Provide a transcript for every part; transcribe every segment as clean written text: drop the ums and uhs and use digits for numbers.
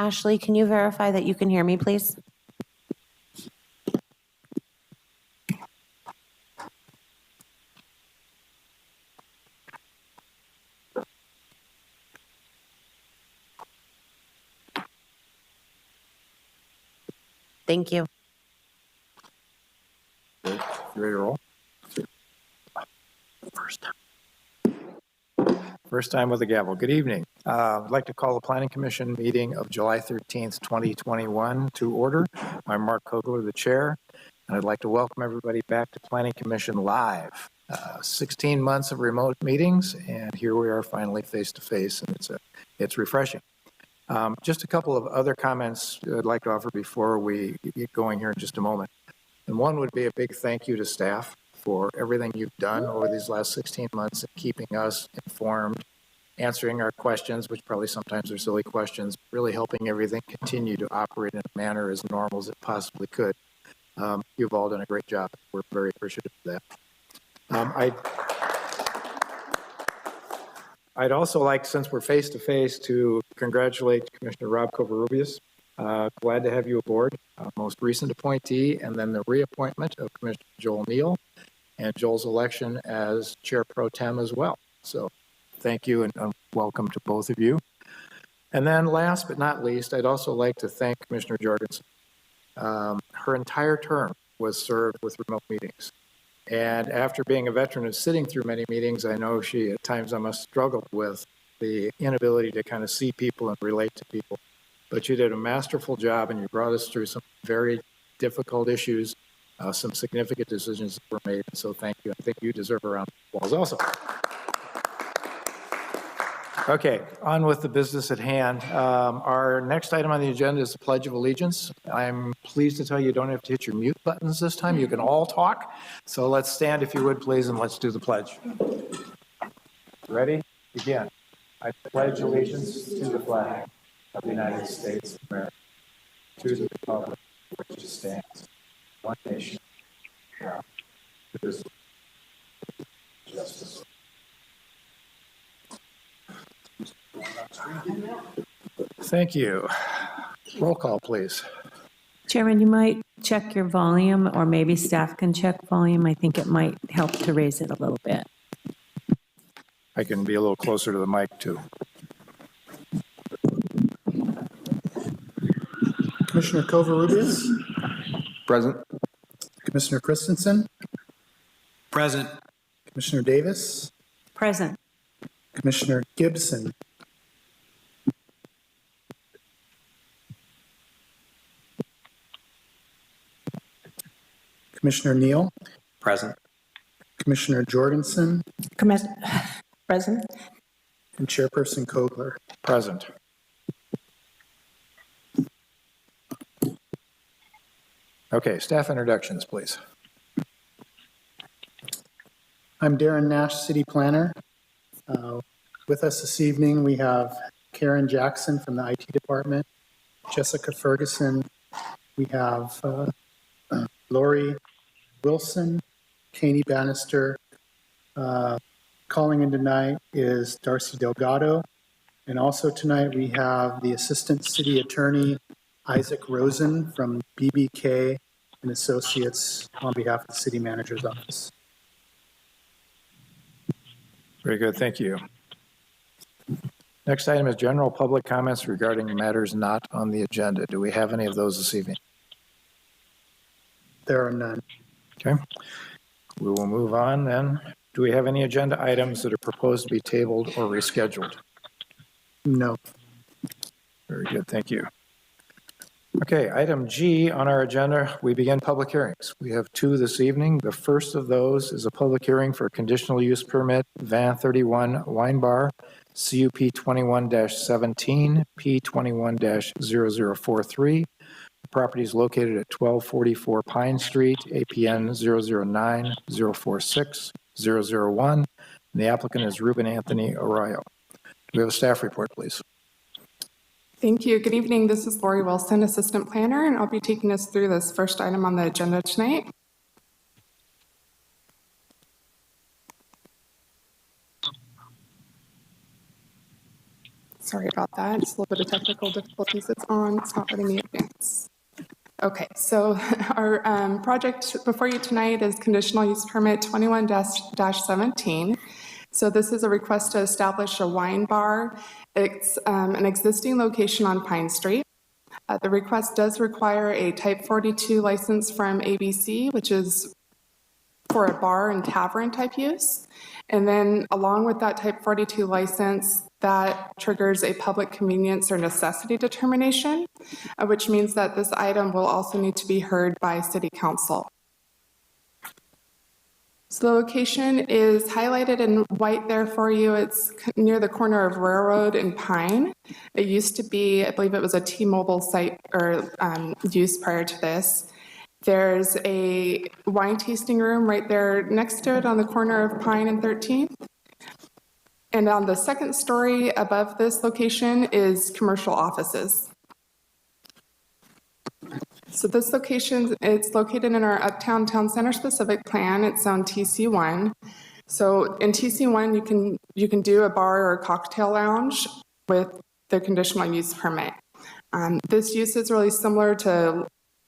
Ashley, can you verify that you can hear me, please? Thank you. You ready to roll? First time with the gavel. Good evening. I'd like to call the Planning Commission meeting of July 13th, 2021 to order. I'm Mark Kogler, the chair, and I'd like to welcome everybody back to Planning Commission Live. 16 months of remote meetings, and here we are finally face to face, and it's refreshing. Just a couple of other comments I'd like to offer before we get going here in just a moment. And one would be a big thank you to staff for everything you've done over these last 16 months, keeping us informed, answering our questions, which probably sometimes are silly questions, really helping everything continue to operate in a manner as normal as it possibly could. You've all done a great job. We're very appreciative of that. I'd also like, since we're face to face, to congratulate Commissioner Rob Covarrubias. Glad to have you aboard, most recent appointee, and then the reappointment of Commissioner Joel Neal and Joel's election as Chair Pro Tem as well. So thank you and welcome to both of you. And then last but not least, I'd also like to thank Commissioner Jorgensen. Her entire term was served with remote meetings. And after being a veteran of sitting through many meetings, I know she at times almost struggled with the inability to kind of see people and relate to people. But you did a masterful job, and you brought us through some very difficult issues, some significant decisions that were made. And so thank you. I think you deserve a round of applause also. Okay, on with the business at hand. Our next item on the agenda is the Pledge of Allegiance. I'm pleased to tell you don't have to hit your mute buttons this time. You can all talk. So let's stand, if you would, please, and let's do the pledge. Ready? Begin. I pledge allegiance to the flag of the United States of America, to the republic for which it stands, one nation, indivisible, with justice. Thank you. Roll call, please. Chairman, you might check your volume, or maybe staff can check volume. I think it might help to raise it a little bit. I can be a little closer to the mic, too. Commissioner Covarrubias? Present. Commissioner Christensen? Present. Commissioner Davis? Present. Commissioner Gibson? Commissioner Neal? Present. Commissioner Jorgensen? Present. And Chairperson Kogler? Present. Okay, staff introductions, please. I'm Darren Nash, City Planner. With us this evening, we have Karen Jackson from the IT Department, Jessica Ferguson. We have Lori Wilson, Katie Bannister. Calling in tonight is Darcy Delgado. And also tonight we have the Assistant City Attorney, Isaac Rosen from BBK and Associates on behalf of the City Manager's Office. Very good, thank you. Next item is general public comments regarding matters not on the agenda. Do we have any of those this evening? There are none. Okay, we will move on then. Do we have any agenda items that are proposed to be tabled or rescheduled? No. Very good, thank you. Okay, item G on our agenda, we begin public hearings. We have two this evening. The first of those is a public hearing for a conditional use permit, Vena 31 Wine Bar, CUP 21-17, P21-0043. The property is located at 1244 Pine Street, APN 009-046-001, and the applicant is Ruben Anthony Arroyo. Do we have a staff report, please? Thank you. Good evening. This is Lori Wilson, Assistant Planner, and I'll be taking us through this first item on the agenda tonight. Sorry about that. Just a little bit of technical difficulties. It's on. It's not letting me advance. Okay, so our project before you tonight is Conditional Use Permit 21-17. So this is a request to establish a wine bar. It's an existing location on Pine Street. The request does require a Type 42 license from ABC, which is for a bar and tavern type use. And then along with that Type 42 license, that triggers a public convenience or necessity determination, which means that this item will also need to be heard by City Council. So the location is highlighted in white there for you. It's near the corner of Railroad and Pine. It used to be, I believe it was a T-Mobile site or use prior to this. There's a wine tasting room right there next to it on the corner of Pine and 13th. And on the second story above this location is commercial offices. So this location, it's located in our Uptown Town Center specific plan. It's on TC1. So in TC1, you can do a bar or a cocktail lounge with the conditional use permit. This use is really similar to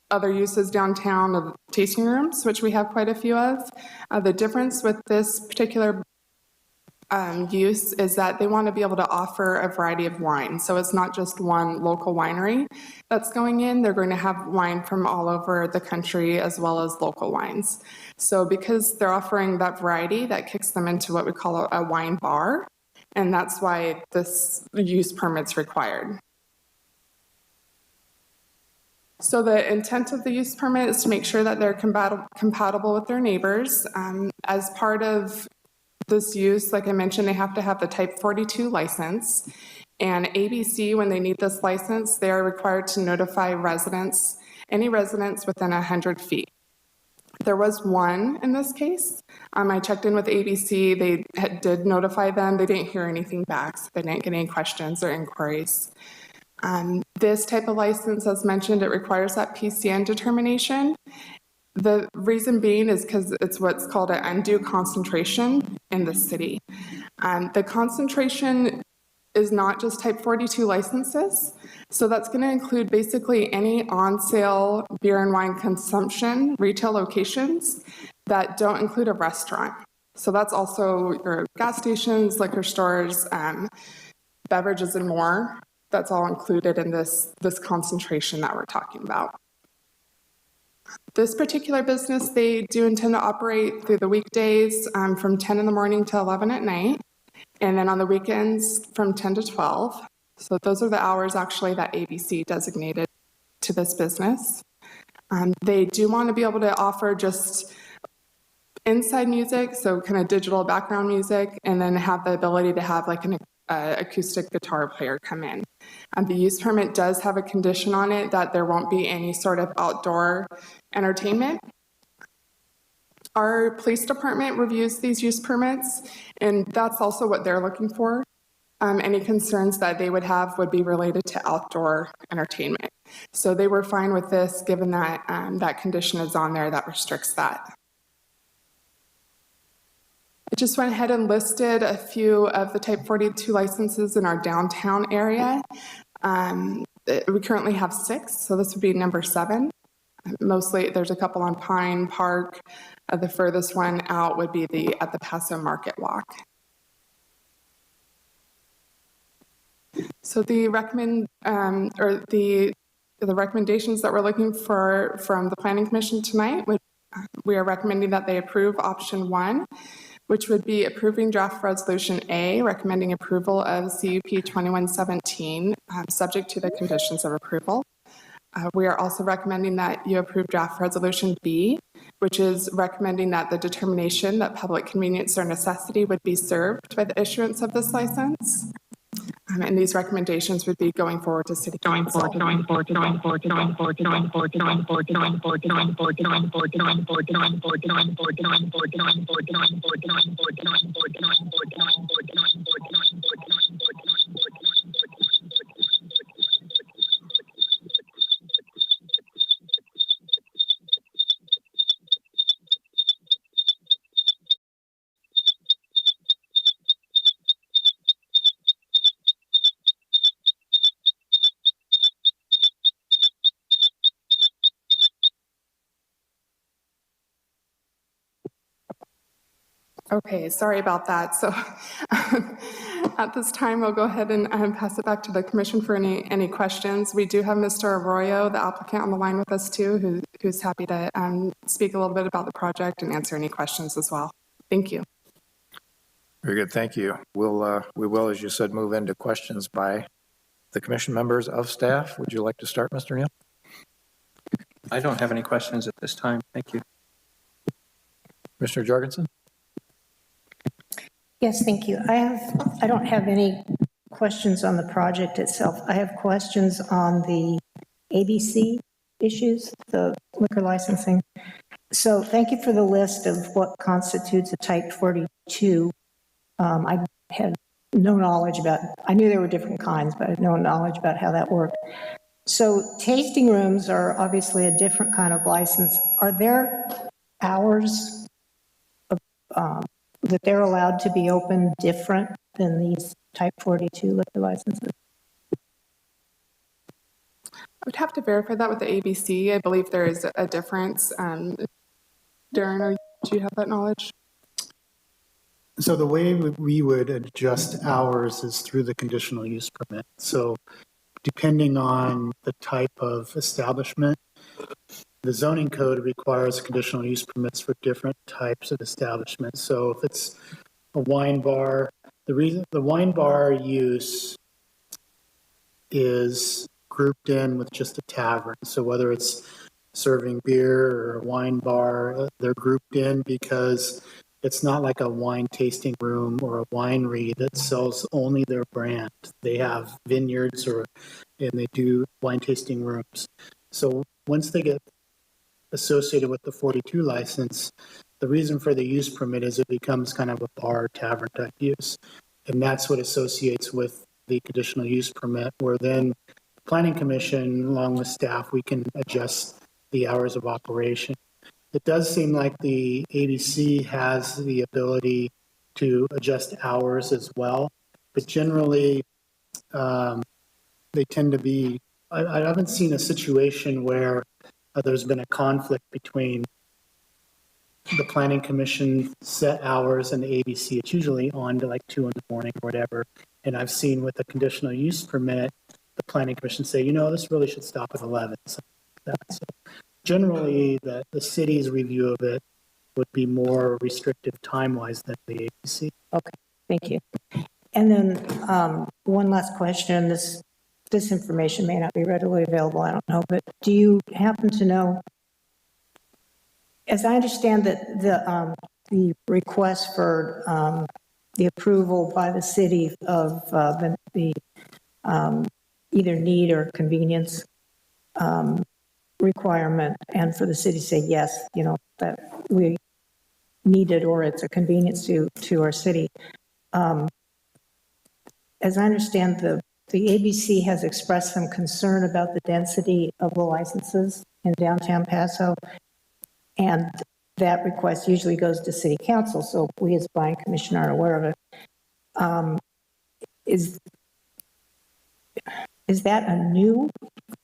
other uses downtown of tasting rooms, which we have quite a few of. The difference with this particular use is that they want to be able to offer a variety of wine. So it's not just one local winery that's going in. They're going to have wine from all over the country as well as local wines. So because they're offering that variety, that kicks them into what we call a wine bar. And that's why this use permit's required. So the intent of the use permit is to make sure that they're compatible with their neighbors. As part of this use, like I mentioned, they have to have the Type 42 license. And ABC, when they need this license, they are required to notify residents, any residents within 100 feet. There was one in this case. I checked in with ABC. They did notify them. They didn't hear anything back, so they didn't get any questions or inquiries. This type of license, as mentioned, it requires that PCN determination. The reason being is because it's what's called an undue concentration in the city. The concentration is not just Type 42 licenses. So that's going to include basically any on-sale beer and wine consumption retail locations that don't include a restaurant. So that's also your gas stations, liquor stores, beverages and more. That's all included in this concentration that we're talking about. This particular business, they do intend to operate through the weekdays from 10 in the morning to 11 at night, and then on the weekends from 10 to 12. So those are the hours actually that ABC designated to this business. They do want to be able to offer just inside music, so kind of digital background music, and then have the ability to have like an acoustic guitar player come in. The use permit does have a condition on it that there won't be any sort of outdoor entertainment. Our police department reviews these use permits, and that's also what they're looking for. Any concerns that they would have would be related to outdoor entertainment. So they were fine with this, given that that condition is on there that restricts that. I just went ahead and listed a few of the Type 42 licenses in our downtown area. We currently have 6, so this would be number 7. Mostly, there's a couple on Pine Park. The furthest one out would be at the Paso Market Walk. So the recommendations that we're looking for from the Planning Commission tonight, we are recommending that they approve option 1, which would be approving draft resolution A, recommending approval of CUP 2117, subject to the conditions of approval. We are also recommending that you approve draft resolution B, which is recommending that the determination that public convenience or necessity would be served by the issuance of this license. And these recommendations would be going forward to City Council. Okay, sorry about that. So at this time, we'll go ahead and pass it back to the commission for any questions. We do have Mr. Arroyo, the applicant, on the line with us too, who's happy to speak a little bit about the project and answer any questions as well. Thank you. Very good, thank you. We will, as you said, move into questions by the commission members of staff. Would you like to start, Mr. Neal? I don't have any questions at this time. Thank you. Commissioner Jorgensen? Yes, thank you. I don't have any questions on the project itself. I have questions on the ABC issues, the liquor licensing. So thank you for the list of what constitutes a type 42. I had no knowledge about, I knew there were different kinds, but I had no knowledge about how that worked. So tasting rooms are obviously a different kind of license. Are there hours that they're allowed to be open different than these type 42 liquor licenses? I would have to verify that with the ABC. I believe there is a difference. Darren, do you have that knowledge? So the way we would adjust hours is through the conditional use permit. So depending on the type of establishment, the zoning code requires conditional use permits for different types of establishments. So if it's a wine bar, the wine bar use is grouped in with just a tavern. So whether it's serving beer or a wine bar, they're grouped in because it's not like a wine tasting room or a winery that sells only their brand. They have vineyards and they do wine tasting rooms. So once they get associated with the 42 license, the reason for the use permit is it becomes kind of a bar tavern type use. And that's what associates with the conditional use permit, where then the planning commission, along with staff, we can adjust the hours of operation. It does seem like the ABC has the ability to adjust hours as well, but generally they tend to be, I haven't seen a situation where there's been a conflict between the planning commission set hours and the ABC. It's usually on to like 2 in the morning or whatever. And I've seen with the conditional use permit, the planning commission say, this really should stop at 11. So generally, the city's review of it would be more restrictive time-wise than the ABC. Okay, thank you. And then one last question. This information may not be readily available, I don't know, but do you happen to know, as I understand that the request for the approval by the city of the either need or convenience requirement, and for the city to say yes, that we need it or it's a convenience to our city. As I understand, the ABC has expressed some concern about the density of the licenses in downtown Paso, and that request usually goes to city council, so we as planning commission are aware of it. Is that a new,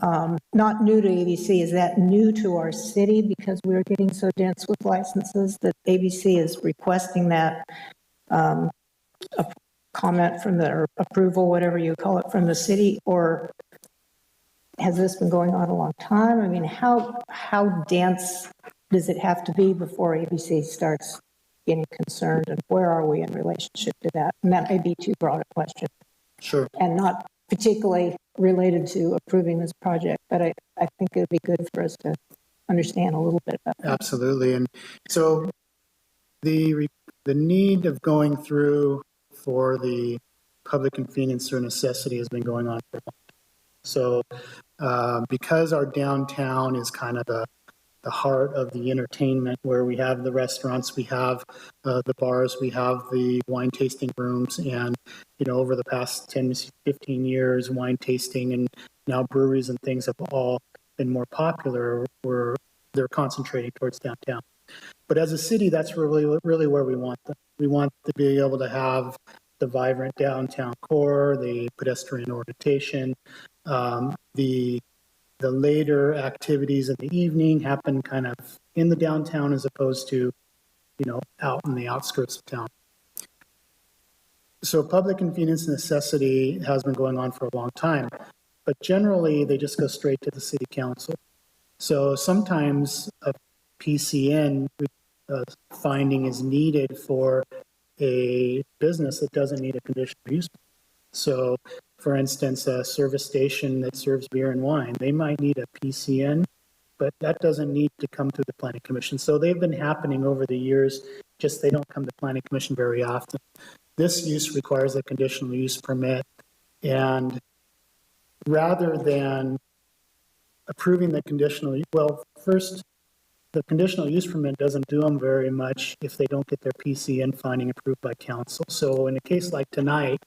not new to ABC, is that new to our city because we're getting so dense with licenses that ABC is requesting that a comment from the, or approval, whatever you call it, from the city, or has this been going on a long time? I mean, how dense does it have to be before ABC starts getting concerned, and where are we in relationship to that? And that may be too broad a question. Sure. And not particularly related to approving this project, but I think it would be good for us to understand a little bit about that. Absolutely. And so the need of going through for the public convenience or necessity has been going on for a while. So because our downtown is kind of the heart of the entertainment, where we have the restaurants, we have the bars, we have the wine tasting rooms, and over the past 10 to 15 years, wine tasting and now breweries and things have all been more popular, where they're concentrating towards downtown. But as a city, that's really where we want them. We want to be able to have the vibrant downtown core, the pedestrian orientation, the later activities in the evening happen kind of in the downtown as opposed to out in the outskirts of town. So public convenience necessity has been going on for a long time, but generally they just go straight to the city council. So sometimes a PCN finding is needed for a business that doesn't need a conditional use. So for instance, a service station that serves beer and wine, they might need a PCN, but that doesn't need to come through the planning commission. So they've been happening over the years, just they don't come to planning commission very often. This use requires a conditional use permit, and rather than approving the conditional, well, first, the conditional use permit doesn't do them very much if they don't get their PCN finding approved by council. So in a case like tonight,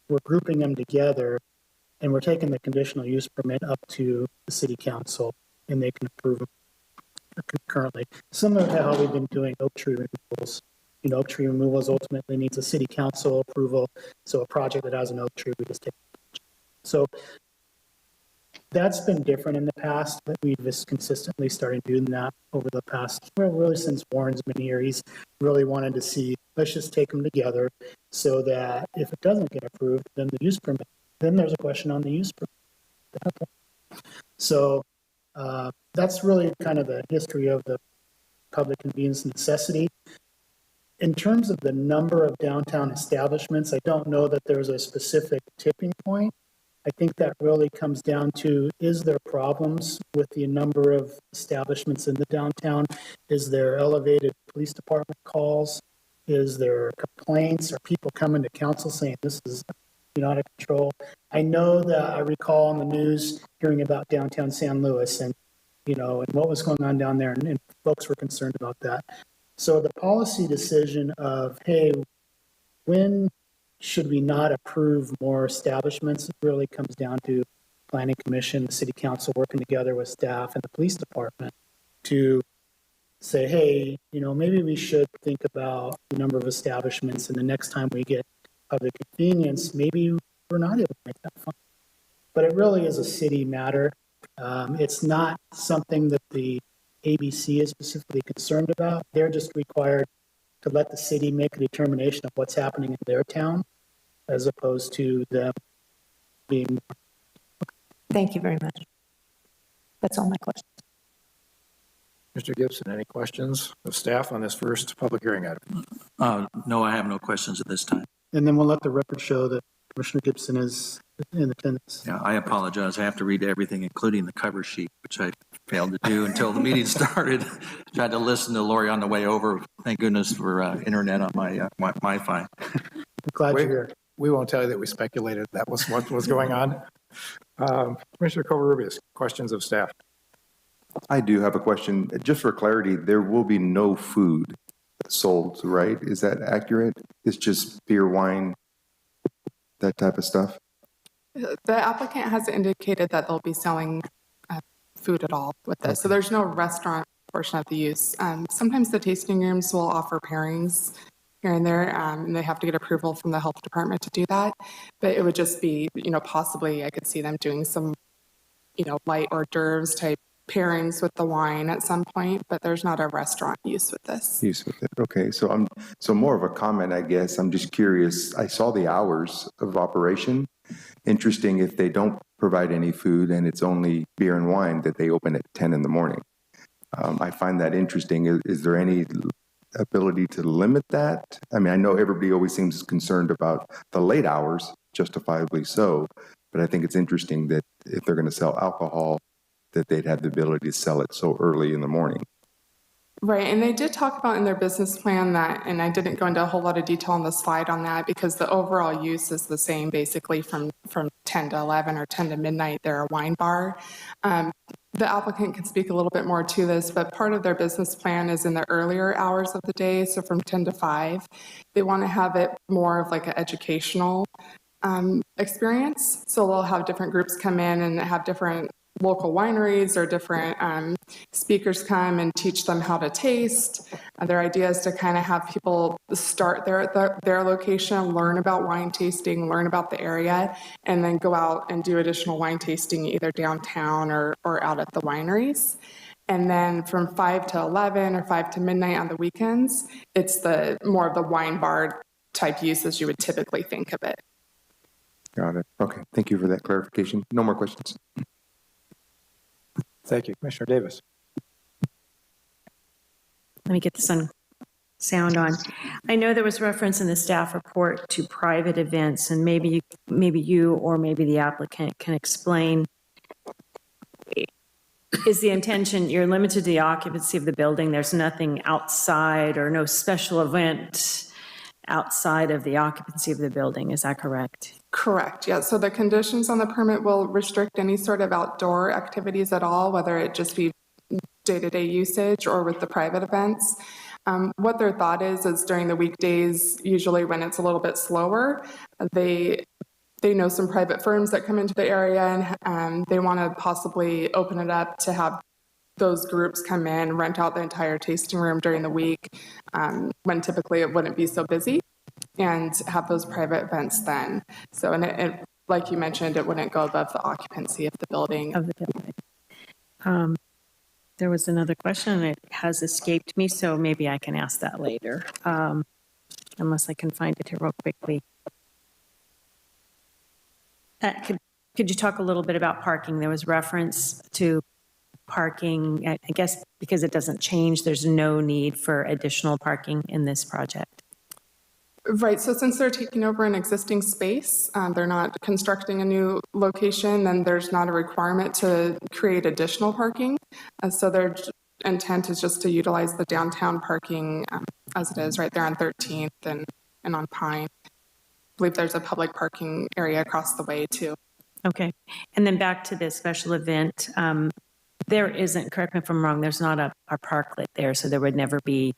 we're grouping them together and we're taking the conditional use permit up to the city council and they can approve them concurrently. Similar to how we've been doing oak tree removals. Oak tree removals ultimately needs a city council approval. So a project that has an oak tree, we just take. So that's been different in the past, but we've just consistently started doing that over the past, well, really since Warren's been here. He's really wanted to see, let's just take them together so that if it doesn't get approved, then the use permit, then there's a question on the use permit. So that's really kind of the history of the public convenience necessity. In terms of the number of downtown establishments, I don't know that there's a specific tipping point. I think that really comes down to, is there problems with the number of establishments in the downtown? Is there elevated police department calls? Is there complaints or people coming to council saying this is out of control? I know that I recall on the news hearing about downtown San Luis and what was going on down there, and folks were concerned about that. So the policy decision of, hey, when should we not approve more establishments? It really comes down to planning commission, the city council working together with staff and the police department to say, hey, maybe we should think about the number of establishments, and the next time we get public convenience, maybe we're not able to make that fun. But it really is a city matter. It's not something that the ABC is specifically concerned about. They're just required to let the city make a determination of what's happening in their town, as opposed to them being. Thank you very much. That's all my questions. Mr. Gibson, any questions of staff on this first public hearing item? No, I have no questions at this time. And then we'll let the record show that Commissioner Gibson is in attendance. Yeah, I apologize. I have to read everything, including the cover sheet, which I failed to do until the meeting started. Tried to listen to Lori on the way over. Thank goodness for internet on my Wi-Fi. Glad you're here. We won't tell you that we speculated that was what was going on. Commissioner Covarrubias, questions of staff? I do have a question. Just for clarity, there will be no food sold, right? Is that accurate? It's just beer, wine, that type of stuff? The applicant has indicated that they'll be selling food at all with this. Okay. So there's no restaurant portion of the use. Sometimes the tasting rooms will offer pairings here and there, and they have to get approval from the health department to do that. But it would just be, possibly I could see them doing some, light hors d'oeuvres type pairings with the wine at some point, but there's not a restaurant use with this. Use with it. Okay. So more of a comment, I guess. I'm just curious. I saw the hours of operation. Interesting if they don't provide any food and it's only beer and wine that they open at 10 in the morning. I find that interesting. Is there any ability to limit that? I mean, I know everybody always seems concerned about the late hours, justifiably so, but I think it's interesting that if they're going to sell alcohol, that they'd have the ability to sell it so early in the morning. Right, and they did talk about in their business plan that, and I didn't go into a whole lot of detail on the slide on that because the overall use is the same basically from 10 to 11 or 10 to midnight, they're a wine bar. The applicant can speak a little bit more to this, but part of their business plan is in the earlier hours of the day, so from 10 to 5. They want to have it more of like an educational experience, so they'll have different groups come in and have different local wineries or different speakers come and teach them how to taste. Their idea is to kind of have people start there at their location, learn about wine tasting, learn about the area, and then go out and do additional wine tasting either downtown or out at the wineries. And then from 5 to 11 or 5 to midnight on the weekends, it's the more of the wine bar type use as you would typically think of it. Got it. Okay, thank you for that clarification. No more questions. Thank you. Commissioner Davis. Let me get the sound on. I know there was reference in the staff report to private events, and maybe you or maybe the applicant can explain. Is the intention, you're limited to the occupancy of the building, there's nothing outside or no special event outside of the occupancy of the building, is that correct? Correct, yeah. So the conditions on the permit will restrict any sort of outdoor activities at all, whether it just be day-to-day usage or with the private events. What their thought is during the weekdays, usually when it's a little bit slower, they know some private firms that come into the area, and they want to possibly open it up to have those groups come in, rent out the entire tasting room during the week, when typically it wouldn't be so busy, and have those private events then. So, and it, like you mentioned, it wouldn't go above the occupancy of the building. There was another question, and it has escaped me, so maybe I can ask that later, unless I can find it here real quickly. Could you talk a little bit about parking? There was reference to parking, I guess because it doesn't change, there's no need for additional parking in this project. Right, so since they're taking over an existing space, they're not constructing a new location, then there's not a requirement to create additional parking. So their intent is just to utilize the downtown parking as it is right there on 13th and on Pine. I believe there's a public parking area across the way too. Okay, and then back to this special event, there isn't, correct me if I'm wrong, there's not a parklet there, so there would never be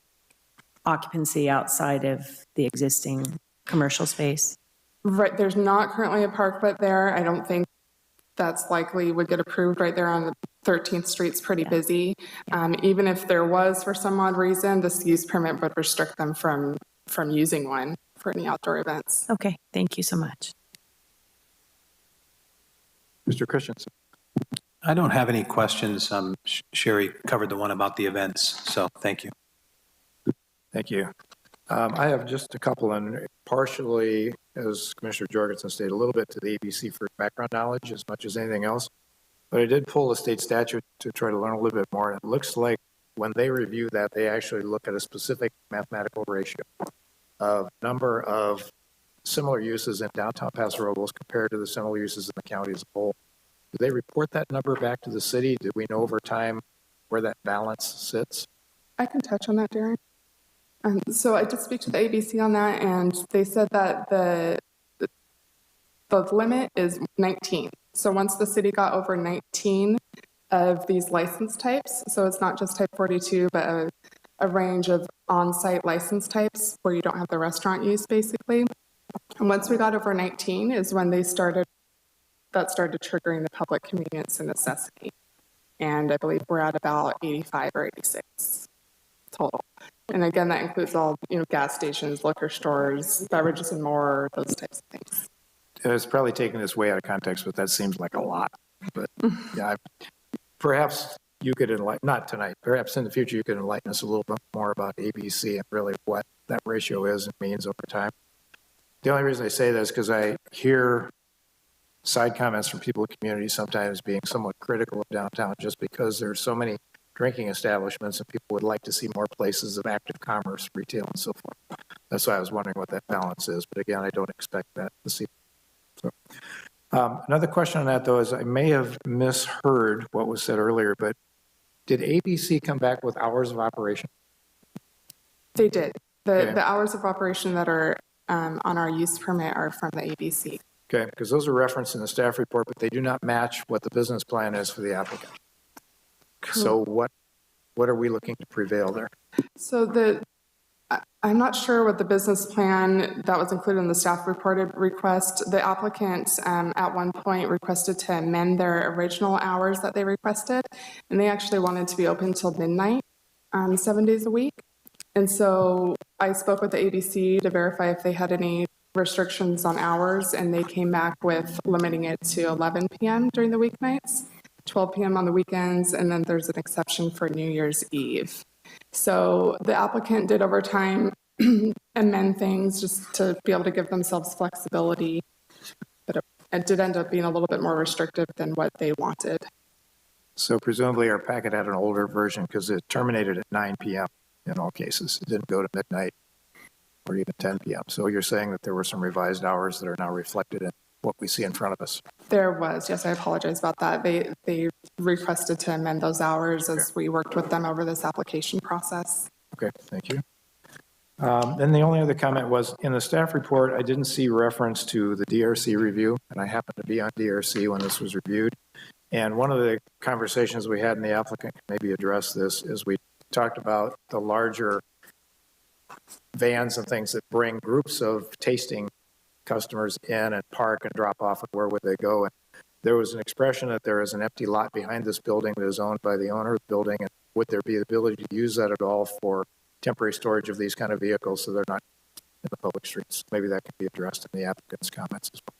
occupancy outside of the existing commercial space? Right, there's not currently a parklet there. I don't think that's likely would get approved right there on the 13th Street's pretty busy. Even if there was, for some odd reason, this use permit would restrict them from using one for any outdoor events. Okay, thank you so much. Mr. Christensen. I don't have any questions. Sherry covered the one about the events, so thank you. Thank you. I have just a couple, and partially, as Commissioner Jorgensen stated, a little bit to the ABC for background knowledge as much as anything else. But I did pull the state statute to try to learn a little bit more. And it looks like when they review that, they actually look at a specific mathematical ratio of number of similar uses in downtown Paso Robles compared to the similar uses in the county as a whole. Do they report that number back to the city? Do we know over time where that balance sits? I can touch on that, Darren. So I did speak to the ABC on that, and they said that the limit is 19. So once the city got over 19 of these license types, so it's not just type 42, but a range of on-site license types where you don't have the restaurant use, basically. And once we got over 19 is when they started triggering the public convenience and necessity. And I believe we're at about 85 or 86 total. And again, that includes all, gas stations, liquor stores, beverages and more, those types of things. It's probably taking this way out of context, but that seems like a lot. But yeah, perhaps you could enlighten, not tonight, perhaps in the future you could enlighten us a little bit more about ABC and really what that ratio is and means over time. The only reason I say that is because I hear side comments from people in the community sometimes being somewhat critical of downtown just because there's so many drinking establishments and people would like to see more places of active commerce, retail, and so forth. That's why I was wondering what that balance is. But again, I don't expect that to see. So, another question on that, though, is I may have misheard what was said earlier, but did ABC come back with hours of operation? They did. The hours of operation that are on our use permit are from the ABC. Okay, because those are referenced in the staff report, but they do not match what the business plan is for the applicant. Cool. So what are we looking to prevail there? So I'm not sure what the business plan that was included in the staff reported request. The applicant at one point requested to amend their original hours that they requested, and they actually wanted to be open till midnight, 7 days a week. And so I spoke with the ABC to verify if they had any restrictions on hours, and they came back with limiting it to 11 p.m. during the weeknights. 12 p.m. on the weekends, and then there's an exception for New Year's Eve. So the applicant did over time amend things just to be able to give themselves flexibility, but it did end up being a little bit more restrictive than what they wanted. So presumably our packet had an older version because it terminated at 9 p.m. in all cases. It didn't go to midnight or even 10 p.m. So you're saying that there were some revised hours that are now reflected in what we see in front of us. There was, yes, I apologize about that. They requested to amend those hours as we worked with them over this application process. Okay, thank you. Then the only other comment was in the staff report, I didn't see reference to the DRC review, and I happened to be on DRC when this was reviewed. And one of the conversations we had, and the applicant can maybe address this, is we talked about the larger vans and things that bring groups of tasting customers in and park and drop off, and where would they go? And there was an expression that there is an empty lot behind this building that is owned by the owner of the building, and would there be the ability to use that at all for temporary storage of these kind of vehicles so they're not in the public streets? Maybe that could be addressed in the applicant's comments as well.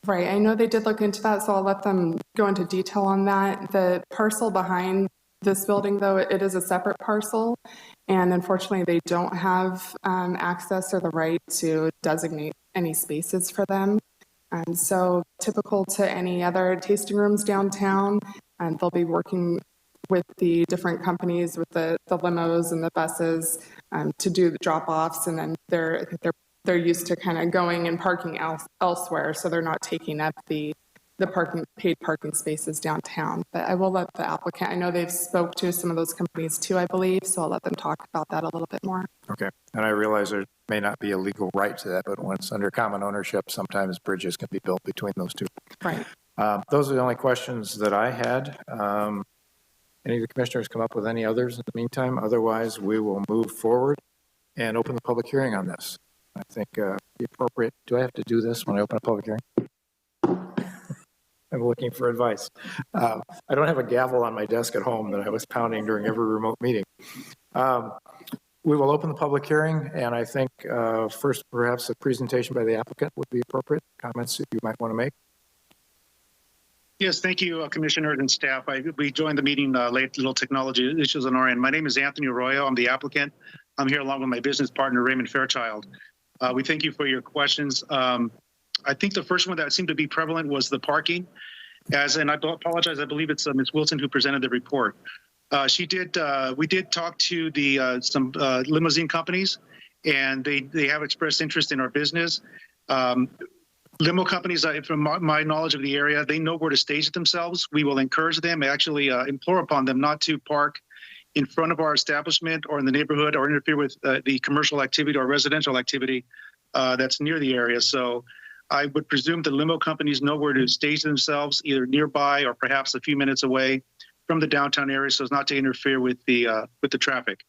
Right, I know they did look into that, so I'll let them go into detail on that. The parcel behind this building, though, it is a separate parcel, and unfortunately, they don't have access or the right to designate any spaces for them. And so typical to any other tasting rooms downtown, and they'll be working with the different companies, with the limos and the buses to do the drop-offs, and then they're used to kind of going and parking elsewhere, so they're not taking up the paid parking spaces downtown. But I will let the applicant, I know they've spoke to some of those companies too, I believe, so I'll let them talk about that a little bit more. Okay, and I realize there may not be a legal right to that, but when it's under common ownership, sometimes bridges can be built between those two. Right. Those are the only questions that I had. Any of the commissioners come up with any others in the meantime? Otherwise, we will move forward and open the public hearing on this. I think the appropriate, do I have to do this when I open a public hearing? I'm looking for advice. I don't have a gavel on my desk at home that I was pounding during every remote meeting. We will open the public hearing, and I think first perhaps a presentation by the applicant would be appropriate. Comments that you might want to make. Yes, thank you, Commissioners and staff. We joined the meeting late, little technology issues on our end. My name is Anthony Arroyo. I'm the applicant. I'm here along with my business partner, Raymond Fairchild. We thank you for your questions. I think the first one that seemed to be prevalent was the parking. And I apologize, I believe it's Ms. Wilson who presented the report. We did talk to some limousine companies, and they have expressed interest in our business. Limo companies, from my knowledge of the area, they know where to stage themselves. We will encourage them, actually implore upon them not to park in front of our establishment or in the neighborhood or interfere with the commercial activity or residential activity that's near the area. So I would presume the limo companies know where to stage themselves, either nearby or perhaps a few minutes away from the downtown area, so as not to interfere with the traffic.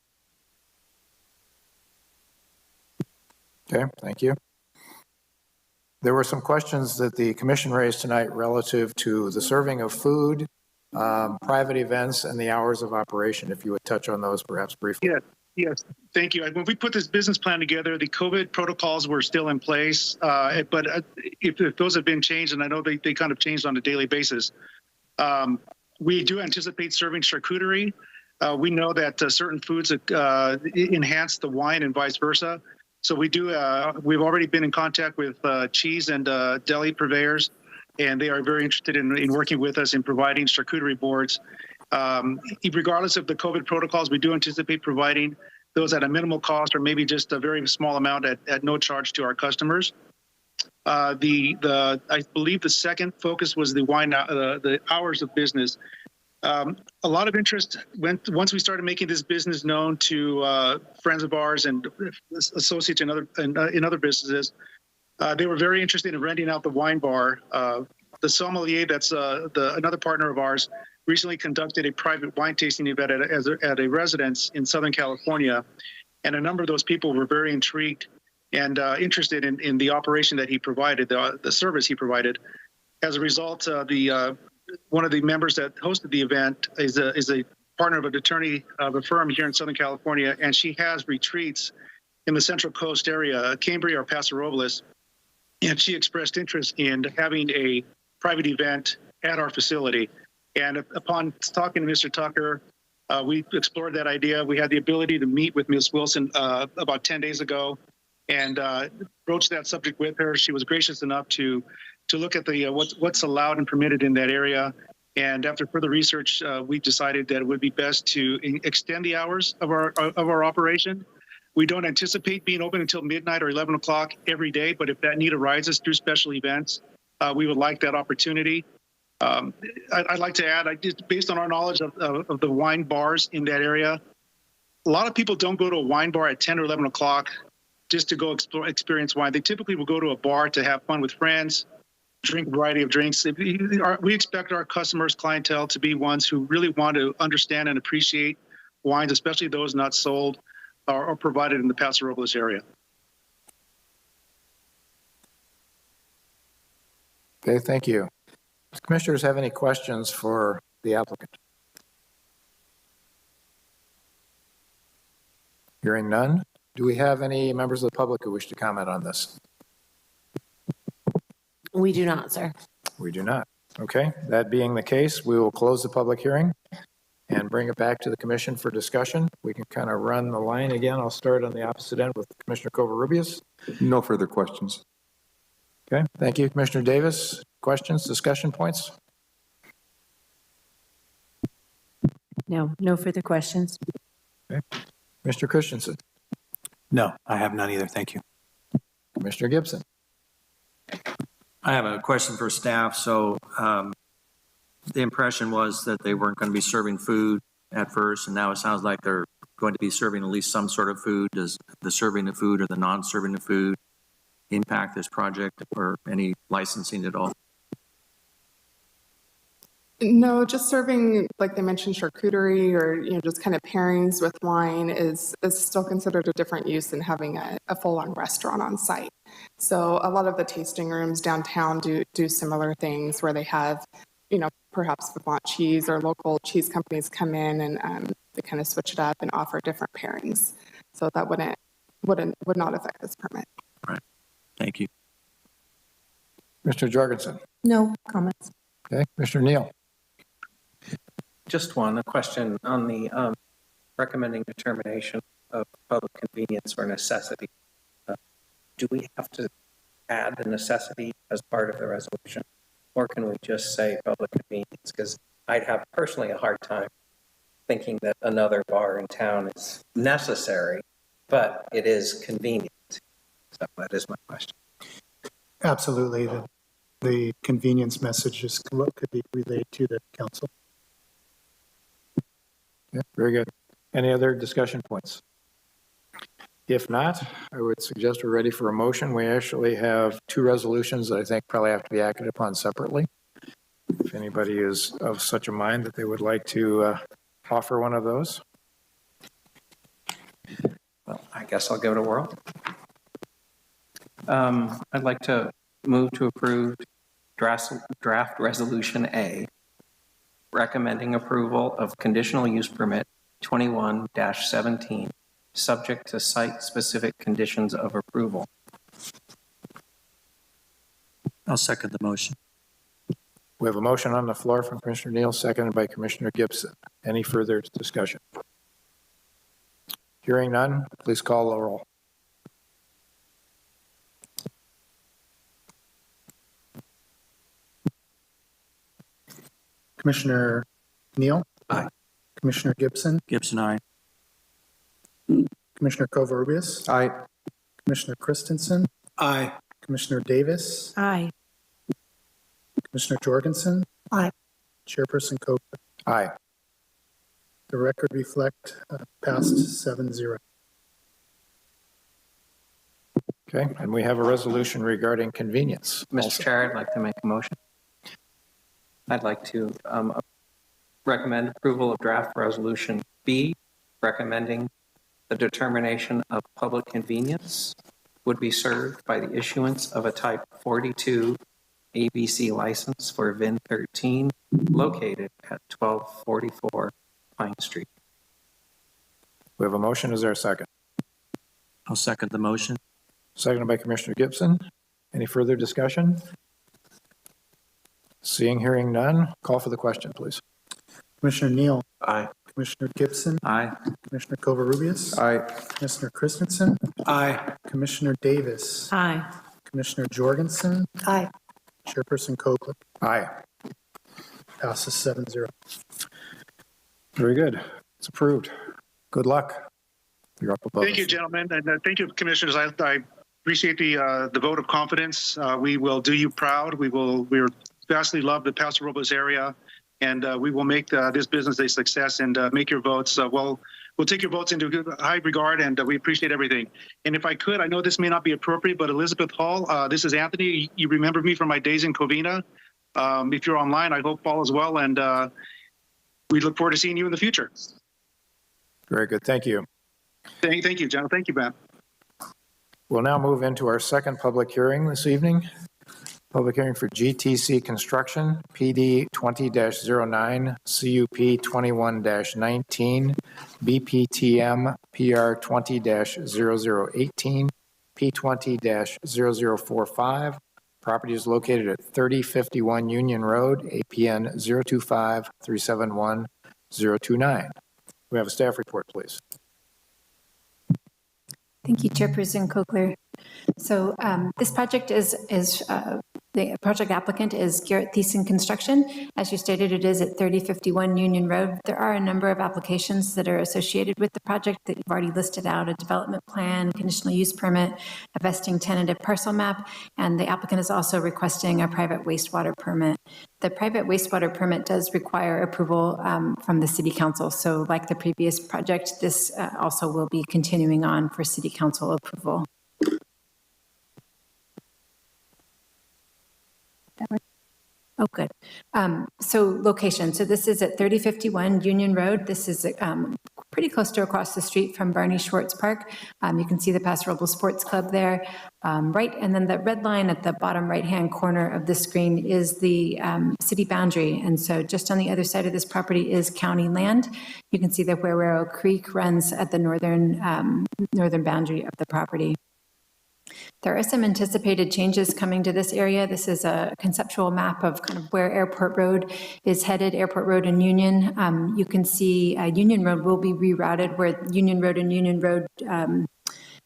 Okay, thank you. There were some questions that the commission raised tonight relative to the serving of food, private events, and the hours of operation. If you would touch on those perhaps briefly. Yes, thank you. When we put this business plan together, the COVID protocols were still in place, but if those have been changed, and I know they kind of changed on a daily basis, we do anticipate serving charcuterie. We know that certain foods enhance the wine and vice versa. So we've already been in contact with cheese and deli purveyors, and they are very interested in working with us in providing charcuterie boards. Regardless of the COVID protocols, we do anticipate providing those at a minimal cost or maybe just a very small amount at no charge to our customers. I believe the second focus was the hours of business. A lot of interest once we started making this business known to friends of ours and associates in other businesses. They were very interested in renting out the wine bar. The sommelier, that's another partner of ours, recently conducted a private wine tasting event at a residence in Southern California, and a number of those people were very intrigued and interested in the operation that he provided, the service he provided. As a result, one of the members that hosted the event is a partner of an attorney of a firm here in Southern California, and she has retreats in the Central Coast area, Cambria or Paso Robles, and she expressed interest in having a private event at our facility. And upon talking to Mr. Tucker, we explored that idea. We had the ability to meet with Ms. Wilson about 10 days ago and broached that subject with her. She was gracious enough to look at the what's allowed and permitted in that area. And after further research, we decided that it would be best to extend the hours of our operation. We don't anticipate being open until midnight or 11 o'clock every day, but if that need arises through special events, we would like that opportunity. I'd like to add, based on our knowledge of the wine bars in that area, a lot of people don't go to a wine bar at 10 or 11 o'clock just to go experience wine. They typically will go to a bar to have fun with friends, drink a variety of drinks. We expect our customers, clientele, to be ones who really want to understand and appreciate wines, especially those not sold or provided in the Paso Robles area. Okay, thank you. Does commissioners have any questions for the applicant? Hearing none. Do we have any members of the public who wish to comment on this? We do not, sir. We do not. Okay, that being the case, we will close the public hearing and bring it back to the commission for discussion. We can kind of run the line again. I'll start on the opposite end with Commissioner Covarrubias. No further questions. Okay, thank you. Commissioner Davis, questions, discussion points? No further questions. Okay. Mr. Christensen, No, I have none either. Thank you. Commissioner Gibson. I have a question for staff. So the impression was that they weren't going to be serving food at first, and now it sounds like they're going to be serving at least some sort of food. Does the serving of food or the non-serving of food impact this project or any licensing at all? No, just serving, like they mentioned, charcuterie or, just kind of pairings with wine is still considered a different use than having a full-on restaurant on site. So a lot of the tasting rooms downtown do similar things where they have, perhaps Vermont cheese or local cheese companies come in and they kind of switch it up and offer different pairings. So that would not affect this permit. Right. Thank you. Mr. Jorgensen. No comments. Okay, Mr. Neal. Just a question on the recommending determination of public convenience or necessity. Do we have to add the necessity as part of the resolution? Or can we just say public convenience? Because I'd have personally a hard time thinking that another bar in town is necessary, but it is convenient. So that is my question. Absolutely. The convenience messages could be relayed to the council. Yeah, very good. Any other discussion points? If not, I would suggest we're ready for a motion. We actually have two resolutions that I think probably have to be acted upon separately. If anybody is of such a mind that they would like to offer one of those. Well, I guess I'll go to World. I'd like to move to approve draft resolution A, recommending approval of conditional use permit 21-17, subject to site-specific conditions of approval. I'll second the motion. We have a motion on the floor from Commissioner Neal, seconded by Commissioner Gibson. Any further discussion? Hearing none, please call the roll. Commissioner Neal? Aye. Commissioner Gibson? Gibson, aye. Commissioner Covarrubias? Aye. Commissioner Christensen? Aye. Commissioner Davis? Aye. Commissioner Jorgensen? Aye. Chairperson Coker? Aye. The record reflect passed 7-0. Okay, and we have a resolution regarding convenience. Mr. also. Chair, I'd like to make a motion. I'd like to recommend approval of draft resolution B, recommending the determination of public convenience would be served by the issuance of a type 42 ABC license for VIN 13 located at 1244 Pine Street. We have a motion. Is there a second? I'll second the motion. Seconded by Commissioner Gibson. Any further discussion? Seeing, hearing none, call for the question, please. Commissioner Neal, Aye. Commissioner Gibson, Aye. Commissioner Kovarubias, Aye. Commissioner Christensen, Aye. Commissioner Davis, Aye. Commissioner Jorgensen, Aye. Chairperson Coker. Aye. Passes 7-0. Very good. It's approved. Good luck. You're up above Thank you, us. gentlemen, and thank you, commissioners. I appreciate the vote of confidence. We will do you proud. We're vastly love the Paso Robles area, and we will make this business a success and make your votes. We'll take your votes into high regard, and we appreciate everything. And if I could, I know this may not be appropriate, but Elizabeth Hall, this is Anthony. You remember me from my days in Covina. If you're online, I hope all is well, and we look forward to seeing you in the future. Very good. Thank you. Thank you, General. Thank you, Ben. We'll now move into our second public hearing this evening. Public hearing for GTC Construction, PD 20-09, CUP 21-19, BPTM PR 20-0018, P20-0045. Property is located at 3051 Union Road, APN 025-371-029. We have a staff report, please. Thank you, Chairperson Cochler. So this project the project applicant is Garrett Thiessen Construction. As you stated, it is at 3051 Union Road. There are a number of applications that are associated with the project that you've already listed out: a development plan, conditional use permit, a vesting tentative parcel map, and the applicant is also requesting a private wastewater permit. The private wastewater permit does require approval from the City Council. So like the previous project, this also will be continuing on for City Council approval. Oh, good. So location. So this is at 3051 Union Road. This is pretty close to across the street from Barney Schwartz Park. You can see the Paso Robles Sports Club there, right? And then the red line at the bottom right-hand corner of the screen is the city boundary. And so just on the other side of this property is county land. You can see that Huerero Creek runs at the northern boundary of the property. There are some anticipated changes coming to this area. This is a conceptual map of kind of where Airport Road is headed, Airport Road and Union. You can see Union Road will be rerouted where Union Road and Union Road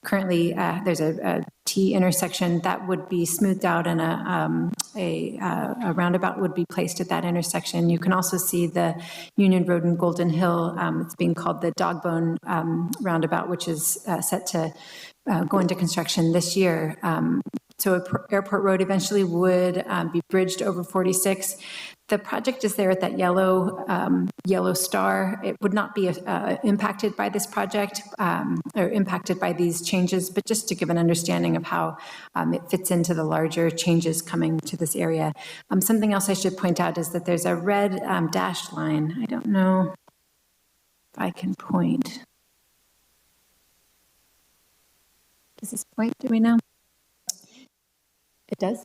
currently there's a T intersection that would be smoothed out, and a roundabout would be placed at that intersection. You can also see the Union Road and Golden Hill. It's being called the Dogbone roundabout, which is set to go into construction this year. So Airport Road eventually would be bridged over 46. The project is there at that yellow star. It would not be impacted by this project or impacted by these changes, but just to give an understanding of how it fits into the larger changes coming to this area. Something else I should point out is that there's a red dashed line. I don't know if I can point. Does this point? Do we know? It does?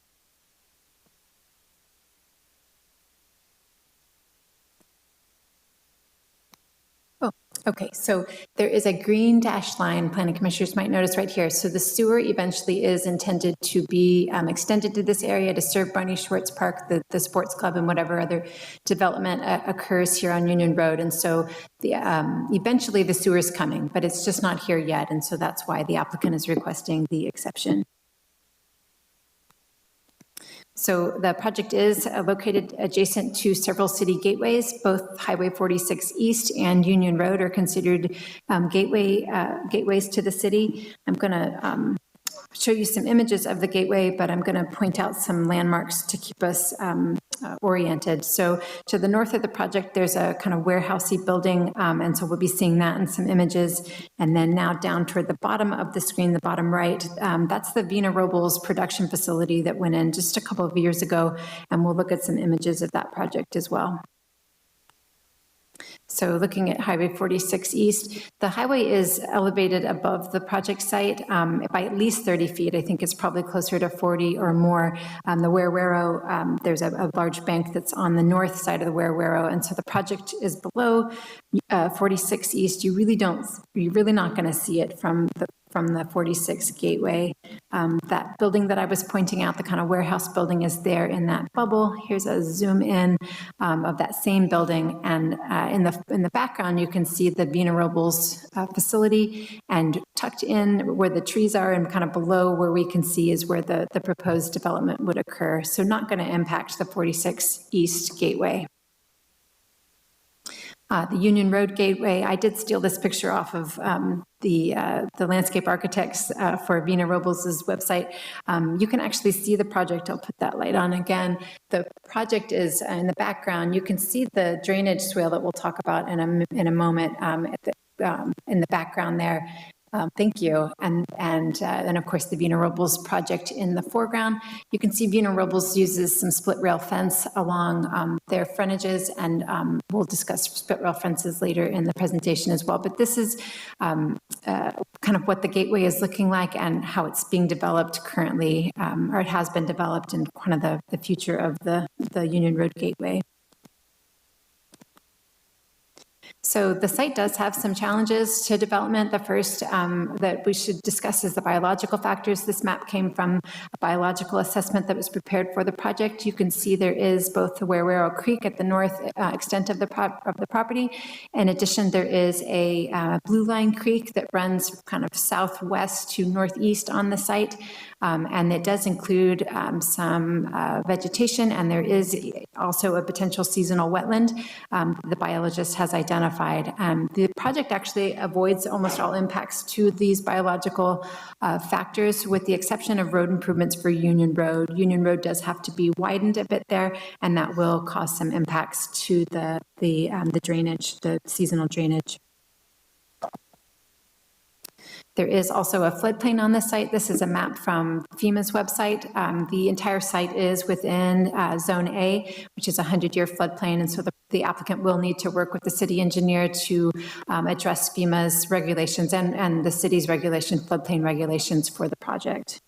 Oh, okay. So there is a green dashed line, planning commissioners might notice right here. So the sewer eventually is intended to be extended to this area to serve Barney Schwartz Park, the sports club, and whatever other development occurs here on Union Road. And so eventually the sewer is coming, but it's just not here yet. And so that's why the applicant is requesting the exception. So the project is located adjacent to several city gateways. Both Highway 46 East and Union Road are considered gateways to the city. I'm going to show you some images of the gateway, but I'm going to point out some landmarks to keep us oriented. So to the north of the project, there's a kind of warehousey building, and so we'll be seeing that in some images. And then now down toward the bottom of the screen, the bottom right, that's the Vena Robles production facility that went in just a couple of years ago, and we'll look at some images of that project as well. So looking at Highway 46 East, the highway is elevated above the project site by at least 30 feet. I think it's probably closer to 40 or more. The Huerero, there's a large bank that's on the north side of the Huerero, and so the project is below 46 East. You're really not going to see it from from the 46 Gateway. That building that I was pointing out, the kind of warehouse building, is there in that bubble. Here's a zoom in of that same building, and in the background you can see the Vena Robles facility, and tucked in where the trees are and kind of below where we can see is where the proposed development would occur. So not going to impact the 46 East Gateway. The Union Road Gateway, I did steal this picture off of the landscape architects for Vena Robles' website. You can actually see the project. I'll put that light on again. The project is in the background. You can see the drainage swale that we'll talk about in a moment in the background there. Thank you. And then, of course, the Vena Robles project in the foreground. You can see Vena Robles uses some split rail fence along their frontages, and we'll discuss split rail fences later in the presentation as well. But this is kind of what the gateway is looking like and how it's being developed currently, or it has been developed, in kind of the future of the Union Road Gateway. So the site does have some challenges to development. The first that we should discuss is the biological factors. This map came from a biological assessment that was prepared for the project. You can see there is both the Wewero Creek at the north extent of the property. In addition, there is a Blue Line Creek that runs kind of southwest to northeast on the site. And it does include some vegetation, and there is also a potential seasonal wetland the biologist has identified. The project actually avoids almost all impacts to these biological factors, with the exception of road improvements for Union Road. Union Road does have to be widened a bit there, and that will cause some impacts to the drainage, the seasonal drainage. There is also a floodplain on the site. This is a map from FEMA's website. The entire site is within Zone A, which is a 100-year floodplain, and so the applicant will need to work with the city engineer to address FEMA's regulations and the city's floodplain regulations for the project.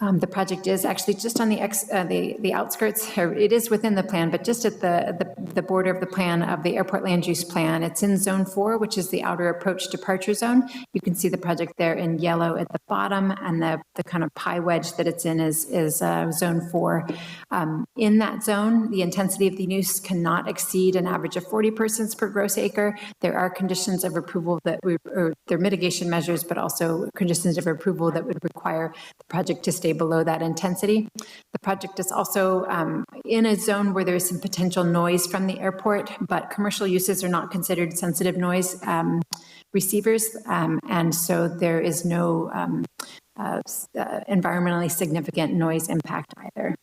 The project is actually just on the outskirts. It is within the plan, but just at the border of the plan of the airport land use plan. It's in Zone 4, which is the outer approach departure zone. You can see the project there in yellow at the bottom, and the kind of pie wedge that it's in is Zone 4. In that zone, the intensity of the use cannot exceed an average of 40 persons per gross acre. There are conditions of approval there are mitigation measures, but also conditions of approval that would require the project to stay below that intensity. The project is also in a zone where there is some potential noise from the airport, but commercial uses are not considered sensitive noise receivers, and so there is no environmentally significant noise impact either.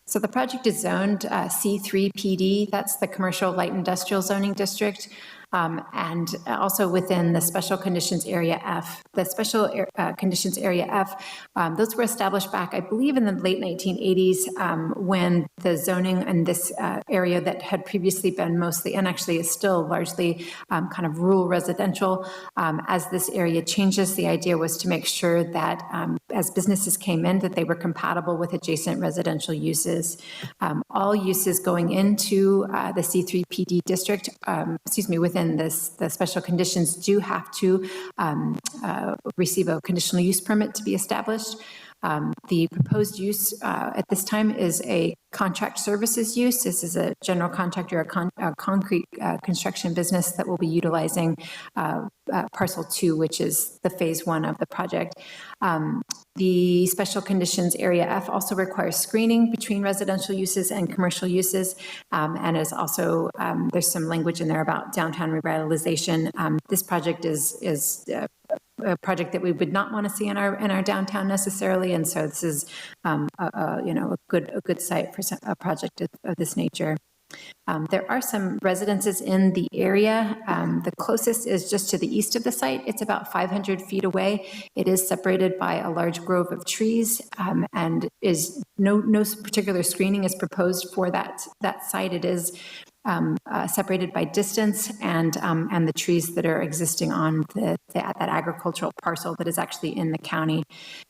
So the project is zoned C3 PD, that's the commercial light industrial zoning district, and also within the special conditions area F. The special conditions area F, those were established back, I believe, in the late 1980s when the zoning in this area that had previously been mostly, and actually is still largely kind of rural residential, as this area changes, the idea was to make sure that as businesses came in, that they were compatible with adjacent residential uses. All uses going into the C3 PD district, within the special conditions, do have to receive a conditional use permit to be established. The proposed use at this time is a contract services use. This is a general contractor, a concrete construction business that will be utilizing Parcel 2, which is the phase 1 of the project. The special conditions area F also requires screening between residential uses and commercial uses, and is also, there's some language in there about downtown revitalization. This project is a project that we would not want to see in our downtown necessarily, and so this is a good site for a project of this nature. There are some residences in the area. The closest is just to the east of the site. It's about 500 feet away. It is separated by a large grove of trees, and is no particular screening is proposed for that site. It is separated by distance, and the trees that are existing on that agricultural parcel that is actually in the county.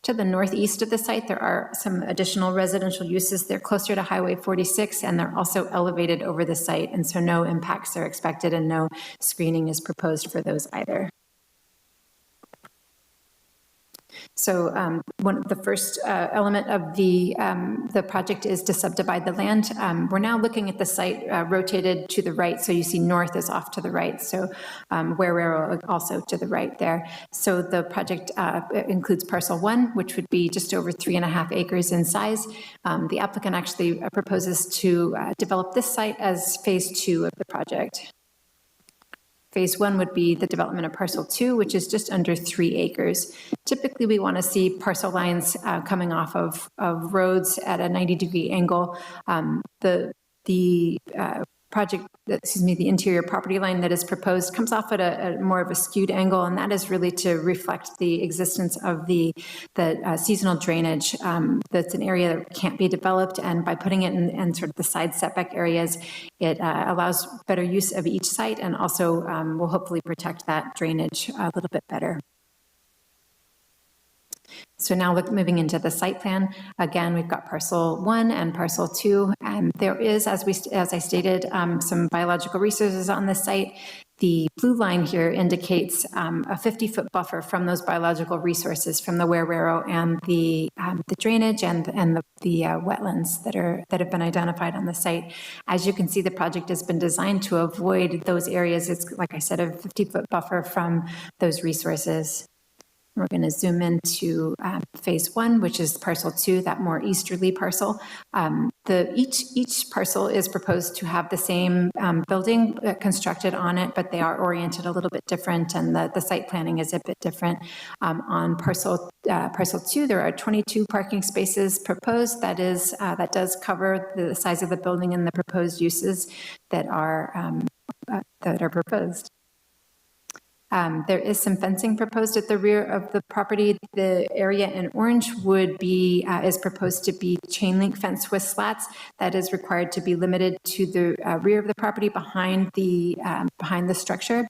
To the northeast of the site, there are some additional residential uses. They're closer to Highway 46, and they're also elevated over the site, and so no impacts are expected and no screening is proposed for those either. So the first element of the project is to subdivide the land. We're now looking at the site rotated to the right, so you see north is off to the right, so Guerrero also to the right there. So the project includes Parcel One, which would be just over 3.5 acres in size. The applicant actually proposes to develop this site as phase 2 of the project. Phase 1 would be the development of Parcel 2, which is just under 3 acres. Typically, we want to see parcel lines coming off of roads at a 90-degree angle. The interior property line that is proposed comes off at a more of a skewed angle, and that is really to reflect the existence of the seasonal drainage. That's an area that can't be developed, and by putting it in sort of the side setback areas, it allows better use of each site, and also will hopefully protect that drainage a little bit better. So now moving into the site plan, again, we've got Parcel 1 and Parcel 2, and there is, as I stated, some biological resources on the site. The blue line here indicates a 50-foot buffer from those biological resources, from the Guerrero and the drainage and the wetlands that have been identified on the site. As you can see, the project has been designed to avoid those areas. It's, like I said, a 50-foot buffer from those resources. We're going to zoom into phase 1, which is Parcel 2, that more easterly parcel. Each parcel is proposed to have the same building constructed on it, but they are oriented a little bit different, and the site planning is a bit different. On Parcel 2, there are 22 parking spaces proposed. That does cover the size of the building and the proposed uses that are proposed. There is some fencing proposed at the rear of the property. The area in orange is proposed to be chain link fence with slats. That is required to be limited to the rear of the property behind the structure.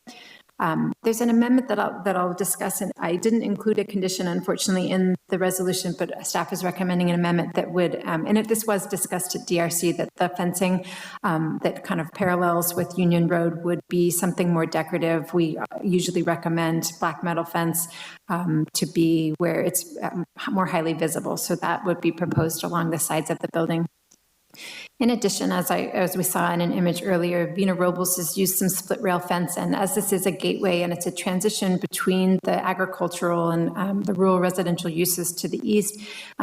There's an amendment that I'll discuss, and I didn't include a condition, unfortunately, in the resolution, but staff is recommending an amendment that would, this was discussed at DRC, that the fencing that kind of parallels with Union Road would be something more decorative. We usually recommend black metal fence to be where it's more highly visible, so that would be proposed along the sides of the building. In addition, as we saw in an image earlier, Vena Robles has used some split rail fence, and as this is a gateway and it's a transition between the agricultural and the rural residential uses to the east,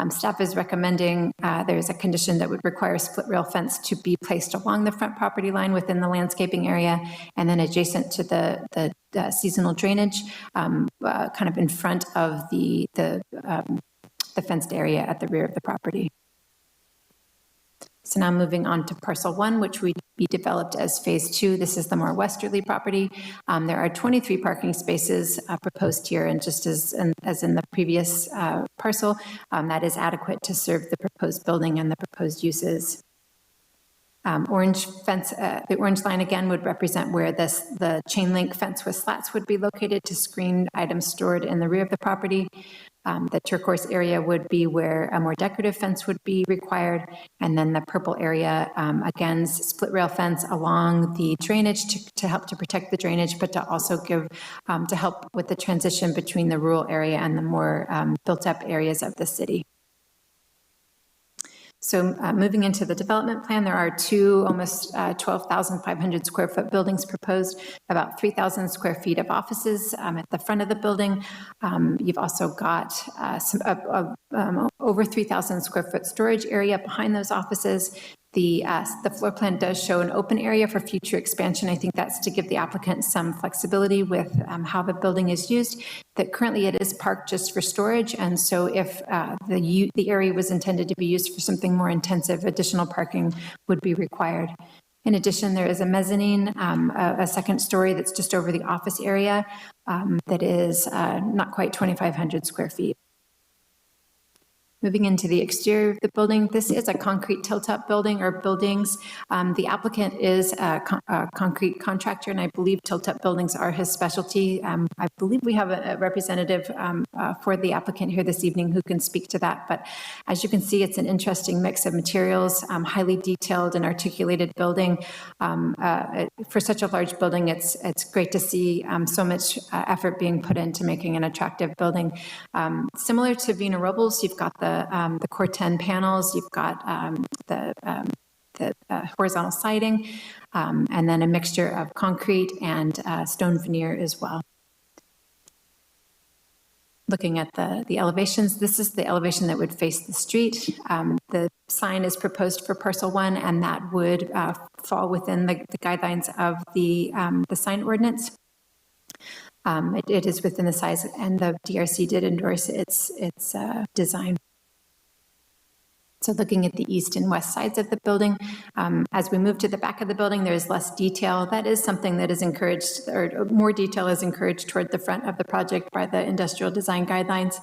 staff is recommending there's a condition that would require split rail fence to be placed along the front property line within the landscaping area, and then adjacent to the seasonal drainage, kind of in front of the fenced area at the rear of the property. So now moving on to Parcel 1, which would be developed as phase 2. This is the more westerly property. There are 23 parking spaces proposed here, and just as in the previous parcel, that is adequate to serve the proposed building and the proposed uses. Orange fence, the orange line again would represent where the chain link fence with slats would be located to screen items stored in the rear of the property. The turquoise area would be where a more decorative fence would be required. And then the purple area, again, split rail fence along the drainage to help to protect the drainage, but to also give, to help with the transition between the rural area and the more built up areas of the city. So moving into the development plan, there are two almost 12,500 square foot buildings proposed, about 3,000 square feet of offices at the front of the building. You've also got over 3,000 square foot storage area behind those offices. The floor plan does show an open area for future expansion. I think that's to give the applicant some flexibility with how the building is used. That currently it is parked just for storage, and so if the area was intended to be used for something more intensive, additional parking would be required. In addition, there is a mezzanine, a second story that's just over the office area that is not quite 2,500 square feet. Moving into the exterior of the building, this is a concrete tilt-up building or buildings. The applicant is a concrete contractor, and I believe tilt-up buildings are his specialty. I believe we have a representative for the applicant here this evening who can speak to that. But as you can see, it's an interesting mix of materials, highly detailed and articulated building. For such a large building, it's great to see so much effort being put into making an attractive building. Similar to Vena Robles, you've got the core 10 panels, you've got the horizontal siding, and then a mixture of concrete and stone veneer as well. Looking at the elevations, this is the elevation that would face the street. The sign is proposed for Parcel One, and that would fall within the guidelines of the sign ordinance. It is within the size, and the DRC did endorse its design. So looking at the east and west sides of the building, as we move to the back of the building, there's less detail. That is something that is encouraged, or more detail is encouraged toward the front of the project by the industrial design guidelines.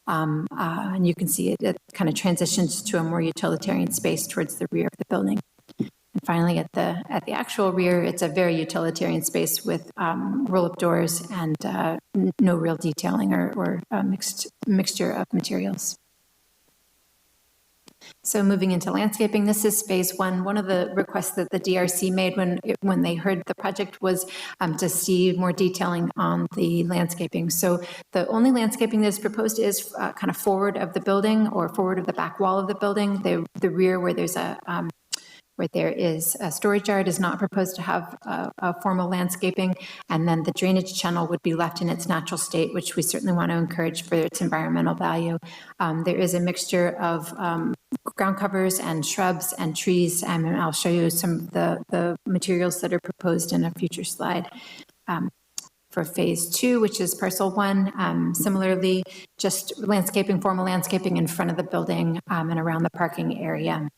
And you can see it kind of transitions to a more utilitarian space towards the rear of the building. And finally, at the actual rear, it's a very utilitarian space with roll-up doors and no real detailing or mixture of materials. So moving into landscaping, this is phase one. One of the requests that the DRC made when they heard the project was to see more detailing on the landscaping. So the only landscaping that is proposed is kind of forward of the building or forward of the back wall of the building. The rear where there is a storage yard is not proposed to have a formal landscaping, and then the drainage channel would be left in its natural state, which we certainly want to encourage for its environmental value. There is a mixture of ground covers and shrubs and trees, and I'll show you some of the materials that are proposed in a future slide. For phase two, which is Parcel One, similarly, just landscaping, formal landscaping in front of the building and around the parking area.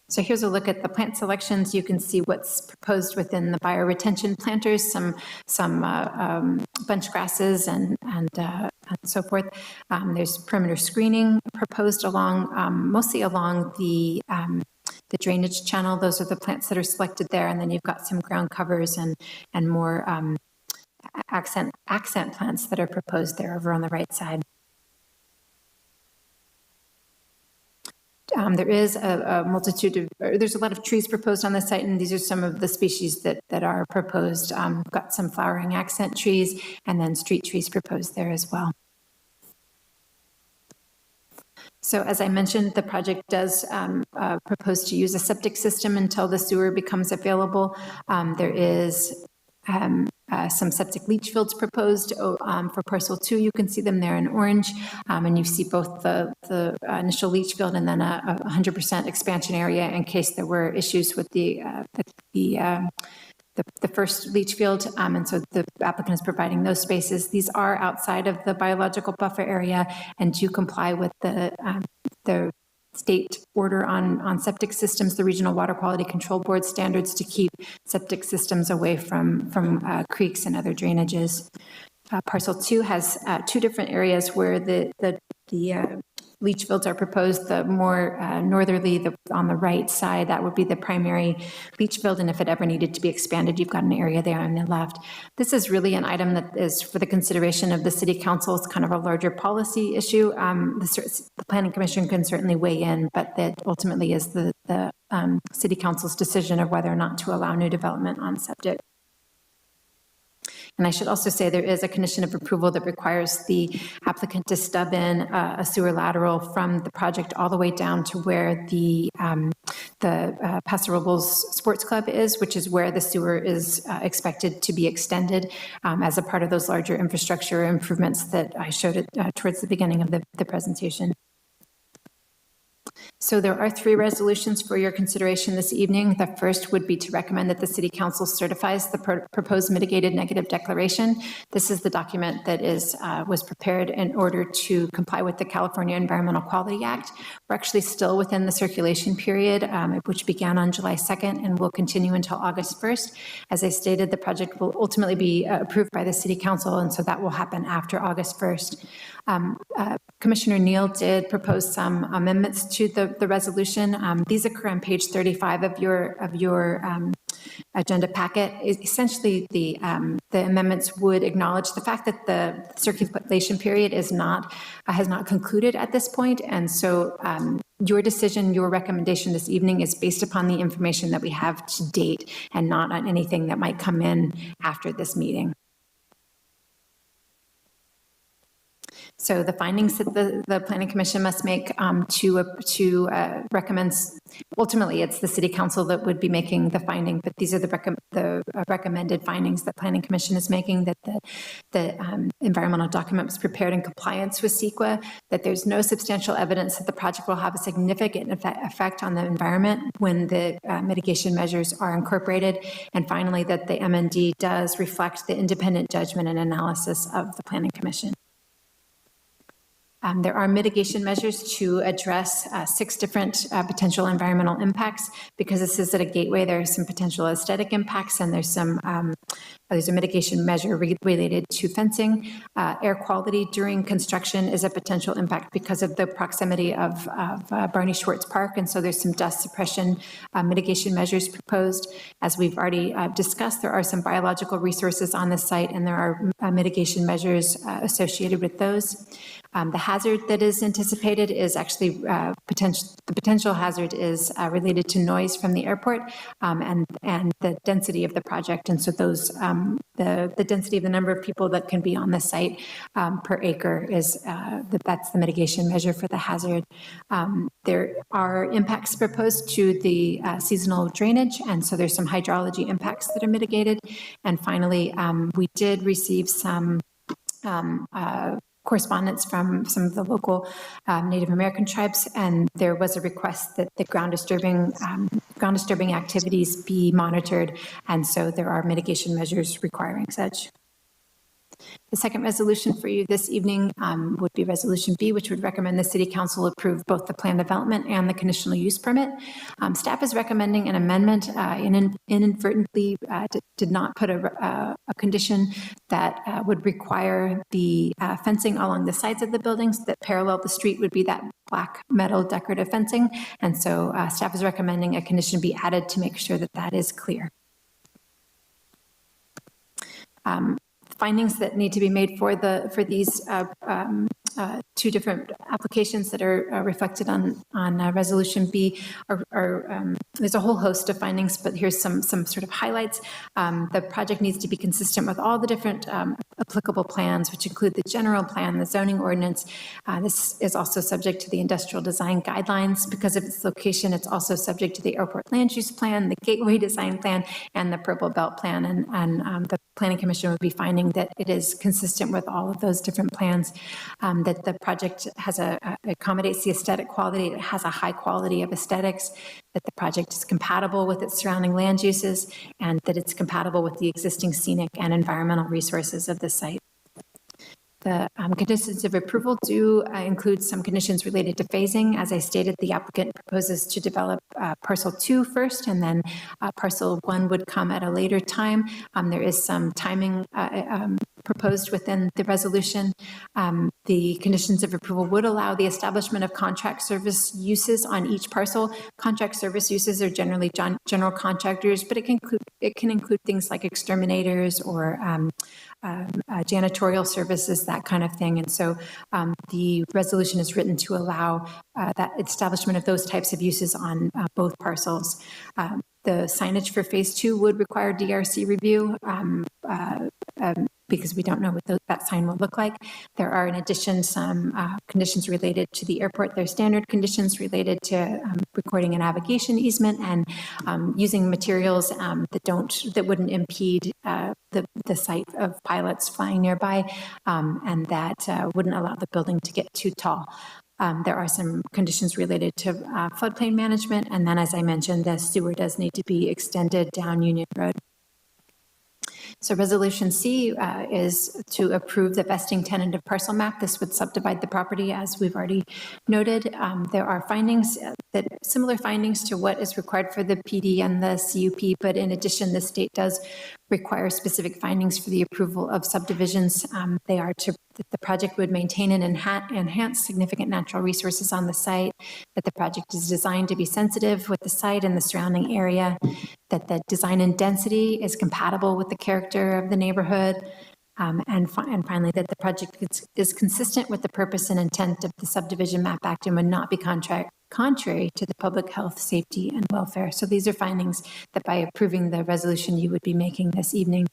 So here's a look at the plant selections. You can see what's proposed within the bioretention planters, some bunch grasses and so forth. There's perimeter screening proposed along, mostly along the drainage channel. Those are the plants that are selected there. And then you've got some ground covers and more accent plants that are proposed there over on the right side. There is a multitude of, there's a lot of trees proposed on the site, and these are some of the species that are proposed. Got some flowering accent trees and then street trees proposed there as well. So as I mentioned, the project does propose to use a septic system until the sewer becomes available. There is some septic leach fields proposed for Parcel 2. You can see them there in orange, and you see both the initial leach field and then a 100% expansion area in case there were issues with the first leach field, and so the applicant is providing those spaces. These are outside of the biological buffer area and do comply with the state order on septic systems, the Regional Water Quality Control Board standards to keep septic systems away from creeks and other drainages. Parcel 2 has two different areas where the leach fields are proposed. The more northerly, on the right side, that would be the primary leach field, and if it ever needed to be expanded, you've got an area there on the left. This is really an item that is for the consideration of the City Council. It's kind of a larger policy issue. The Planning Commission can certainly weigh in, but that ultimately is the City Council's decision of whether or not to allow new development on septic. And I should also say there is a condition of approval that requires the applicant to stub in a sewer lateral from the project all the way down to where the Paso Robles Sports Club is, which is where the sewer is expected to be extended as a part of those larger infrastructure improvements that I showed towards the beginning of the presentation. So there are three resolutions for your consideration this evening. The first would be to recommend that the City Council certifies the proposed mitigated negative declaration. This is the document that was prepared in order to comply with the California Environmental Quality Act. We're actually still within the circulation period, which began on July 2nd and will continue until August 1st. As I stated, the project will ultimately be approved by the City Council, and so that will happen after August 1st. Commissioner Neal did propose some amendments to the resolution. These occur on page 35 of your agenda packet. Essentially, the amendments would acknowledge the fact that the circulation period has not concluded at this point, and so your decision, your recommendation this evening is based upon the information that we have to date and not on anything that might come in after this meeting. So the findings that the Planning Commission must make to recommend, ultimately it's the City Council that would be making the finding, but these are the recommended findings that Planning Commission is making, that the environmental document was prepared in compliance with CEQA, that there's no substantial evidence that the project will have a significant effect on the environment when the mitigation measures are incorporated, and finally that the MND does reflect the independent judgment and analysis of the Planning Commission. There are mitigation measures to address 6 different potential environmental impacts. Because this is at a gateway, there are some potential aesthetic impacts, and there's a mitigation measure related to fencing. Air quality during construction is a potential impact because of the proximity of Barney Schwartz Park, and so there's some dust suppression mitigation measures proposed. As we've already discussed, there are some biological resources on the site, and there are mitigation measures associated with those. The hazard that is anticipated is actually the potential hazard is related to noise from the airport and the density of the project. And so those, the density of the number of people that can be on the site per acre is, that's the mitigation measure for the hazard. There are impacts proposed to the seasonal drainage, and so there's some hydrology impacts that are mitigated. And finally, we did receive some correspondence from some of the local Native American tribes, and there was a request that the ground disturbing activities be monitored, and so there are mitigation measures requiring such. The second resolution for you this evening would be Resolution B, which would recommend the City Council approve both the plan development and the conditional use permit. Staff is recommending an amendment. Inadvertently did not put a condition that would require the fencing along the sides of the buildings that parallel the street would be that black metal decorative fencing. And so staff is recommending a condition be added to make sure that that is clear. Findings that need to be made for these 2 different applications that are reflected on Resolution B are there's a whole host of findings, but here's some sort of highlights. The project needs to be consistent with all the different applicable plans, which include the general plan, the zoning ordinance. This is also subject to the industrial design guidelines. Because of its location, it's also subject to the airport land use plan, the gateway design plan, and the purple belt plan. And the Planning Commission would be finding that it is consistent with all of those different plans, that the project has accommodates the aesthetic quality, it has a high quality of aesthetics, that the project is compatible with its surrounding land uses, and that it's compatible with the existing scenic and environmental resources of the site. The conditions of approval do include some conditions related to phasing. As I stated, the applicant proposes to develop Parcel 2 first, and then Parcel 1 would come at a later time. There is some timing proposed within the resolution. The conditions of approval would allow the establishment of contract service uses on each parcel. Contract service uses are generally general contractors, but it can include things like exterminators or janitorial services, that kind of thing. And so the resolution is written to allow that establishment of those types of uses on both parcels. The signage for phase 2 would require DRC review because we don't know what that sign will look like. There are, in addition, some conditions related to the airport. There are standard conditions related to recording a navigation easement and using materials that wouldn't impede the sight of pilots flying nearby, and that wouldn't allow the building to get too tall. There are some conditions related to floodplain management, and then, as I mentioned, the sewer does need to be extended down Union Road. So Resolution C is to approve the vesting tenant of parcel map. This would subdivide the property, as we've already noted. There are findings, similar findings to what is required for the PD and the CUP, but in addition, the state does require specific findings for the approval of subdivisions. They are that the project would maintain and enhance significant natural resources on the site, that the project is designed to be sensitive with the site and the surrounding area, that the design and density is compatible with the character of the neighborhood, and finally, that the project is consistent with the purpose and intent of the Subdivision Map Act and would not be contrary to the public health, safety, and welfare. So these are findings that by approving the resolution you would be making this evening.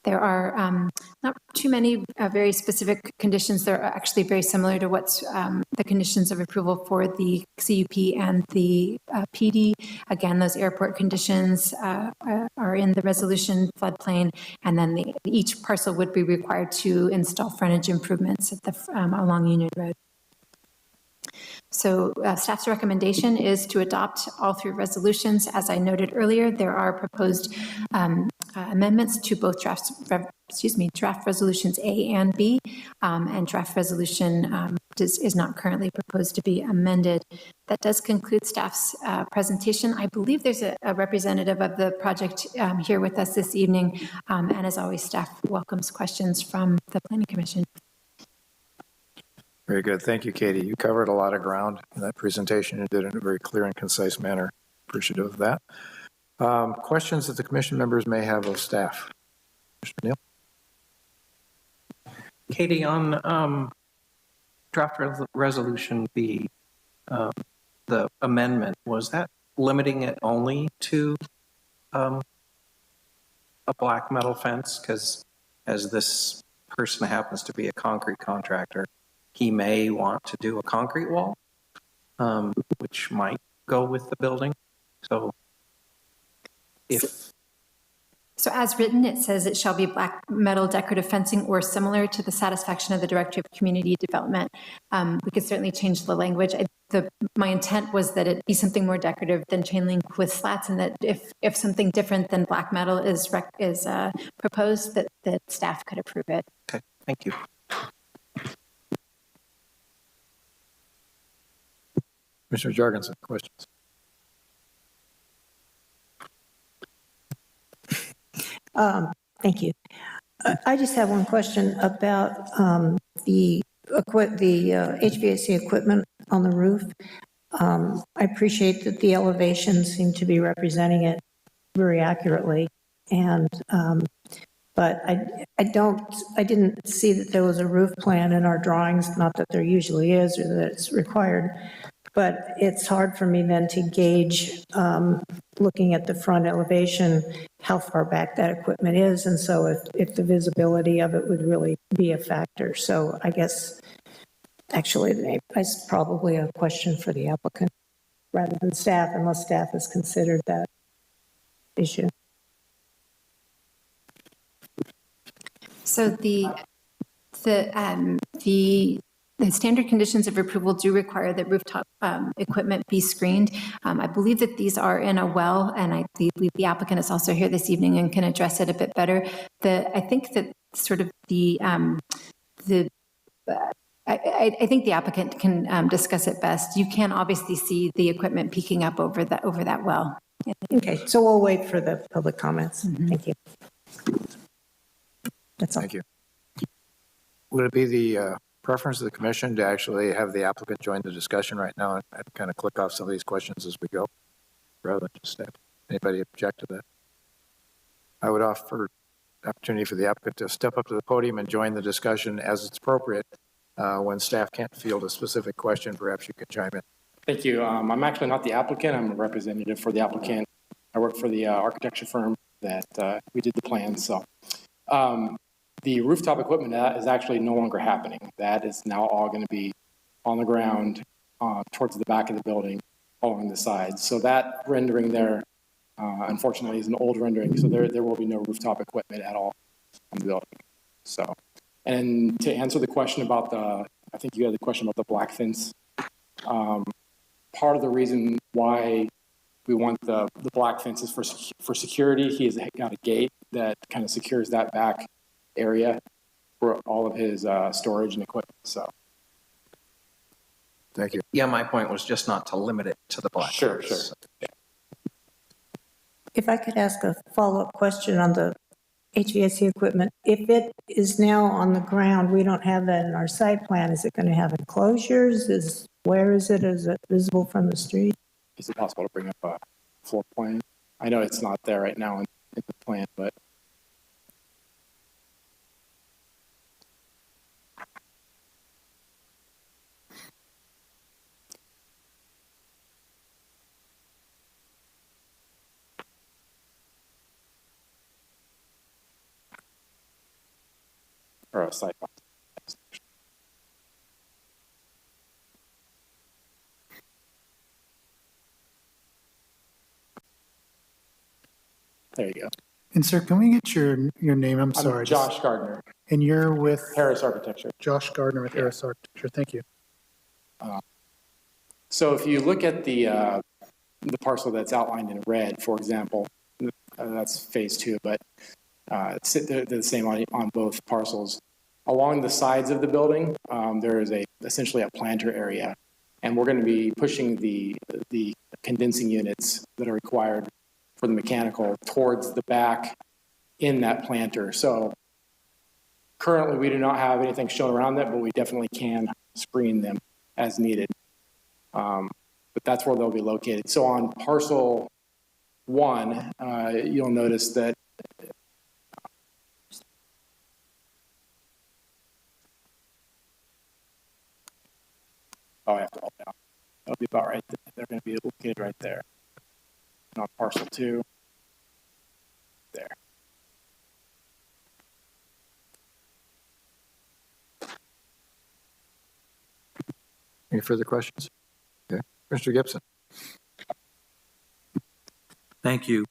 There are not too many very specific conditions. They're actually very similar to what's the conditions of approval for the CUP and the PD. Again, those airport conditions are in the resolution, floodplain, and then each parcel would be required to install frontage improvements at along Union Road. So staff's recommendation is to adopt all three resolutions. As I noted earlier, there are proposed amendments to both draft resolutions A and B, and draft resolution is not currently proposed to be amended. That does conclude staff's presentation. I believe there's a representative of the project here with us this evening, and as always, staff welcomes questions from the Planning Commission. Very good. Thank you, Katie. You covered a lot of ground in that presentation and did it in a very clear and concise manner. Appreciative of that. Questions that the commission members may have of staff? Mr. Neal? Katie, on draft resolution B, the amendment, was that limiting it only to a black metal fence? Because as this person happens to be a concrete contractor, he may want to do a concrete wall, which might go with the building. So So as written, it says it shall be black metal decorative fencing or similar to the satisfaction of the Director of Community Development. We could certainly change the language. My intent was that it be something more decorative than chain link with slats, and that if something different than black metal is proposed, that staff could approve it. Okay, thank you. Commissioner Jorgensen, questions? Thank you. I just have one question about the HVAC equipment on the roof. I appreciate that the elevations seem to be representing it very accurately, and but I didn't see that there was a roof plan in our drawings. Not that there usually is, or that it's required. But it's hard for me then to gauge, looking at the front elevation, how far back that equipment is. And so if the visibility of it would really be a factor. So I guess, actually, it's probably a question for the applicant rather than staff, unless staff has considered that issue. So the standard conditions of approval do require that rooftop equipment be screened. I believe that these are in a well, and I believe the applicant is also here this evening and can address it a bit better. I think that sort of I think the applicant can discuss it best. You can obviously see the equipment peeking up over that well. Okay, so we'll wait for the public comments. Mm-hmm. Thank you. That's all. Thank you. Would it be the preference of the commission to actually have the applicant join the discussion right now and kind of click off some of these questions as we go, rather than just staff? Anybody object to that? I would offer opportunity for the applicant to step up to the podium and join the discussion as it's appropriate. When staff can't field a specific question, perhaps you could chime in. Thank you. I'm actually not the applicant. I'm a representative for the applicant. I work for the architecture firm that we did the plans. So the rooftop equipment is actually no longer happening. That is now all going to be on the ground towards the back of the building along the sides. So that rendering there, unfortunately, is an old rendering. So there will be no rooftop equipment at all on the building. So, and to answer the question about I think you had the question about the black fence. Part of the reason why We want the black fences for security. He has got a gate that kind of secures that back area for all of his storage and equipment, so. Thank you. Yeah, my point was just not to limit it to the black. Sure. If I could ask a follow-up question on the HVAC equipment. If it is now on the ground, we don't have that in our site plan, is it going to have enclosures? Where is it? Is it visible from the street? Is it possible to bring up a floor plan? I know it's not there right now in the plan, but. Or a site plan. There you go. And sir, can we get your name? I'm sorry. I'm Josh Gardner. And you're with? Harris Architecture. Josh Gardner with Harris Architecture. Thank you. So if you look at the parcel that's outlined in red, for example, that's phase 2, but they're the same on both parcels. Along the sides of the building, there is essentially a planter area, and we're going to be pushing the condensing units that are required for the mechanical towards the back in that planter. So currently we do not have anything shown around that, but we definitely can screen them as needed. But that's where they'll be located. So on Parcel 1, you'll notice that I have to hold down. That'll be about right there. They're going to be located right there. And on Parcel 2, there. Any further questions? Okay. Mr. Gibson. Thank you.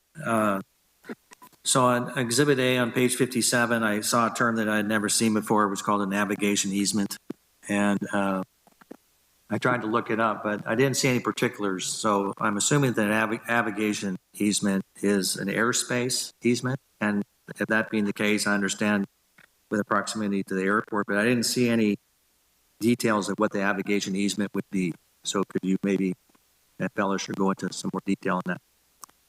So on Exhibit A on page 57, I saw a term that I had never seen before. It was called a navigation easement. And I tried to look it up, but I didn't see any particulars. So I'm assuming that an navigation easement is an airspace easement. And if that being the case, I understand with a proximity to the airport, but I didn't see any details of what the navigation easement would be. So could you maybe embellish or go into some more detail on that?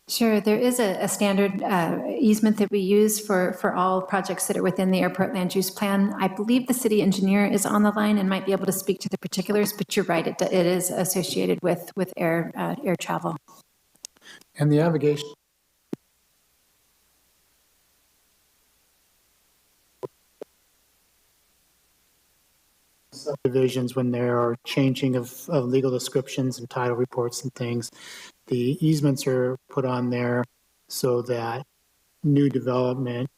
Sure. There is a standard easement that we use for all projects that are within the airport land use plan. I believe the city engineer is on the line and might be able to speak to the particulars, but you're right, it is associated with air travel. And the navigation. Subdivisions, when there are changing of legal descriptions and title reports and things, the easements are put on there so that new development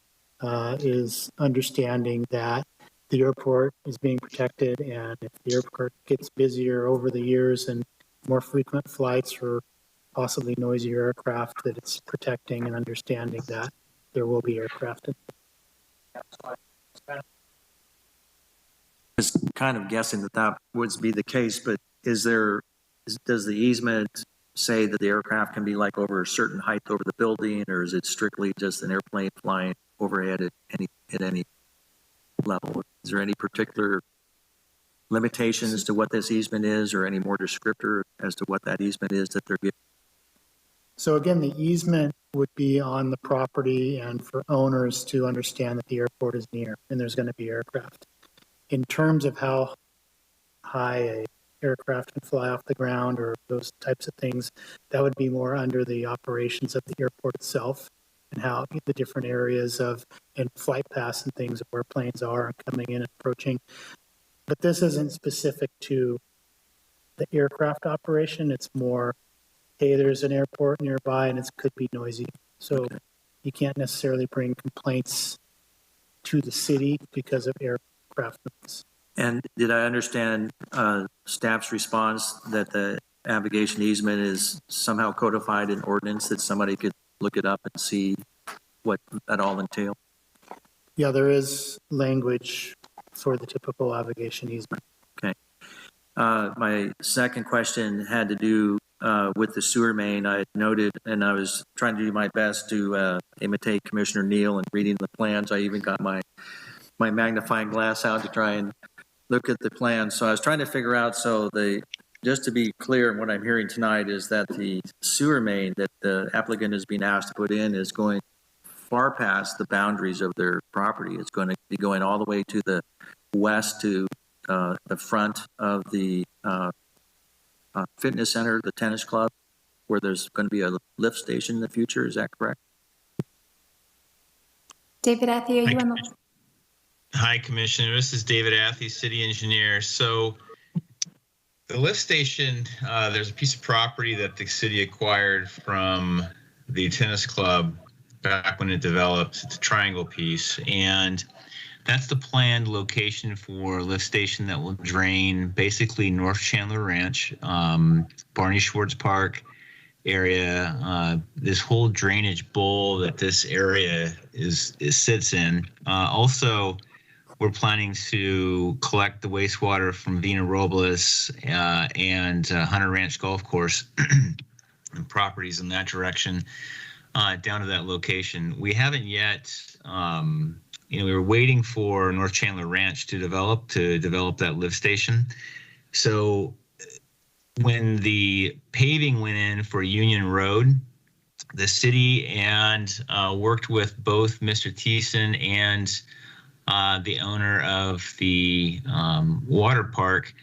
is understanding that the airport is being protected, and if the airport gets busier over the years and more frequent flights or possibly noisier aircraft, that it's protecting and understanding that there will be aircraft. I was kind of guessing that would be the case, but does the easement say that the aircraft can be like over a certain height over the building, or is it strictly just an airplane flying overhead at any level? Is there any particular limitations to what this easement is, or any more descriptor as to what that easement is that they're giving? So again, the easement would be on the property and for owners to understand that the airport is near and there's going to be aircraft. In terms of how high a aircraft can fly off the ground or those types of things, that would be more under the operations of the airport itself and how the different areas and flight paths and things of where planes are coming in and approaching. But this isn't specific to the aircraft operation. It's more, hey, there's an airport nearby and it could be noisy. So you can't necessarily bring complaints to the city because of aircraft noise. And did I understand staff's response that the navigation easement is somehow codified in ordinance, that somebody could look it up and see what that all entails? Yeah, there is language for the typical navigation easement. Okay. My second question had to do with the sewer main, I had noted, and I was trying to do my best to imitate Commissioner Neal in reading the plans. I even got my magnifying glass out to try and look at the plans. So I was trying to figure out, just to be clear, what I'm hearing tonight is that the sewer main that the applicant is being asked to put in is going far past the boundaries of their property. It's going to be going all the way to the west to the front of the fitness center, the tennis club, where there's going to be a lift station in the future. Is that correct? David Athy, are you on the? Hi, Commissioner. This is David Athy, City Engineer. So the lift station, there's a piece of property that the city acquired from the tennis club back when it developed. It's a triangle piece, and that's the planned location for a lift station that will drain basically North Chandler Ranch, Barney Schwartz Park area, this whole drainage bowl that this area sits in. Also, we're planning to collect the wastewater from Vena Robles and Hunter Ranch Golf Course and properties in that direction down to that location. We haven't yet, we were waiting for North Chandler Ranch to develop that lift station. So when the paving went in for Union Road, the city and worked with both Mr. Thiessen and the owner of the water park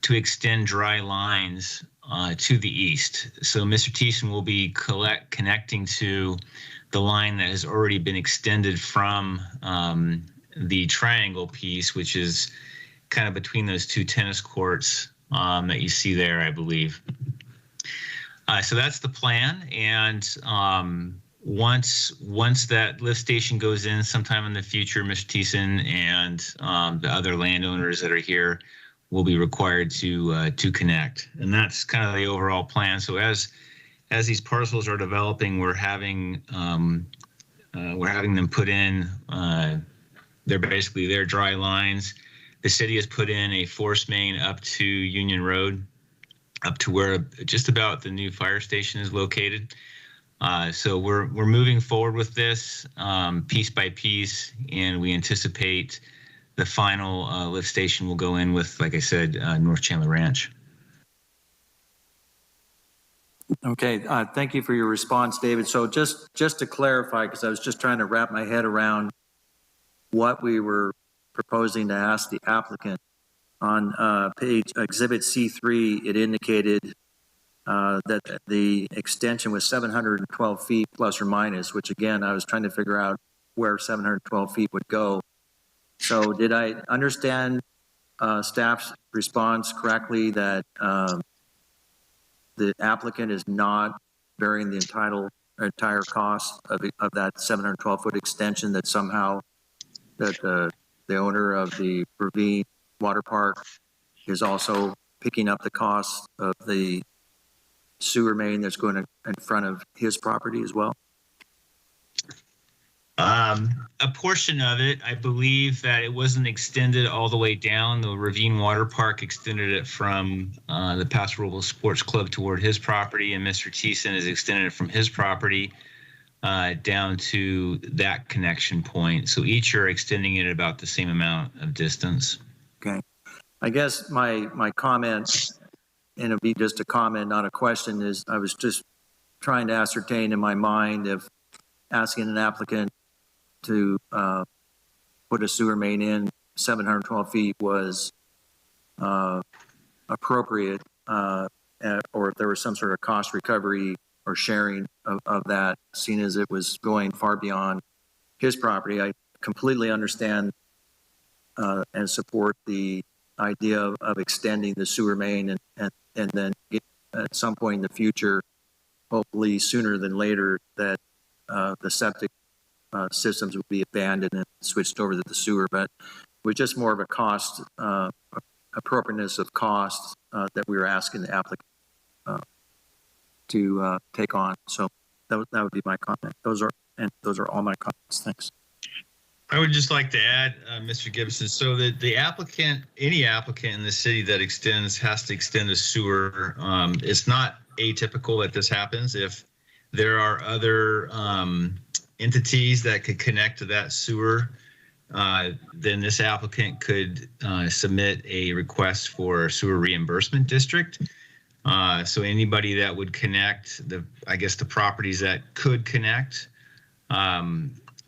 to extend dry lines to the east. So Mr. Thiessen will be connecting to the line that has already been extended from the triangle piece, which is kind of between those two tennis courts that you see there, I believe. So that's the plan. And once that lift station goes in sometime in the future, Mr. Thiessen and the other landowners that are here will be required to connect. And that's kind of the overall plan. So as these parcels are developing, we're having them put in their dry lines. The city has put in a force main up to Union Road, up to where just about the new fire station is located. So we're moving forward with this piece by piece, and we anticipate the final lift station will go in with, like I said, North Chandler Ranch. Okay, thank you for your response, David. So just to clarify, because I was just trying to wrap my head around what we were proposing to ask the applicant. On page Exhibit C3, it indicated that the extension was 712 feet plus or minus, which again, I was trying to figure out where 712 feet would go. So did I understand staff's response correctly that the applicant is not bearing the entire cost of that 712-foot extension, that somehow that the owner of the Ravine Water Park is also picking up the cost of the sewer main that's going in front of his property as well? A portion of it, I believe that it wasn't extended all the way down. The Ravine Water Park extended it from the Paso Robles Sports Club toward his property, and Mr. Thiessen has extended it from his property down to that connection point. So each are extending it about the same amount of distance. Okay. I guess my comment, and it'll be just a comment, not a question, is I was just trying to ascertain in my mind if asking an applicant to put a sewer main in 712 feet was appropriate, or if there was some sort of cost recovery or sharing of that, seeing as it was going far beyond his property. I completely understand and support the idea of extending the sewer main and then at some point in the future, hopefully sooner than later, that the septic systems would be abandoned and switched over to the sewer. But with just more of a cost, appropriateness of cost that we were asking the applicant to take on. So that would be my comment. Those are all my comments. Thanks. I would just like to add, Mr. Gibson, so that the applicant, any applicant in the city that has to extend a sewer. It's not atypical that this happens. If there are other entities that could connect to that sewer, then this applicant could submit a request for sewer reimbursement district. So anybody that would connect, I guess the properties that could connect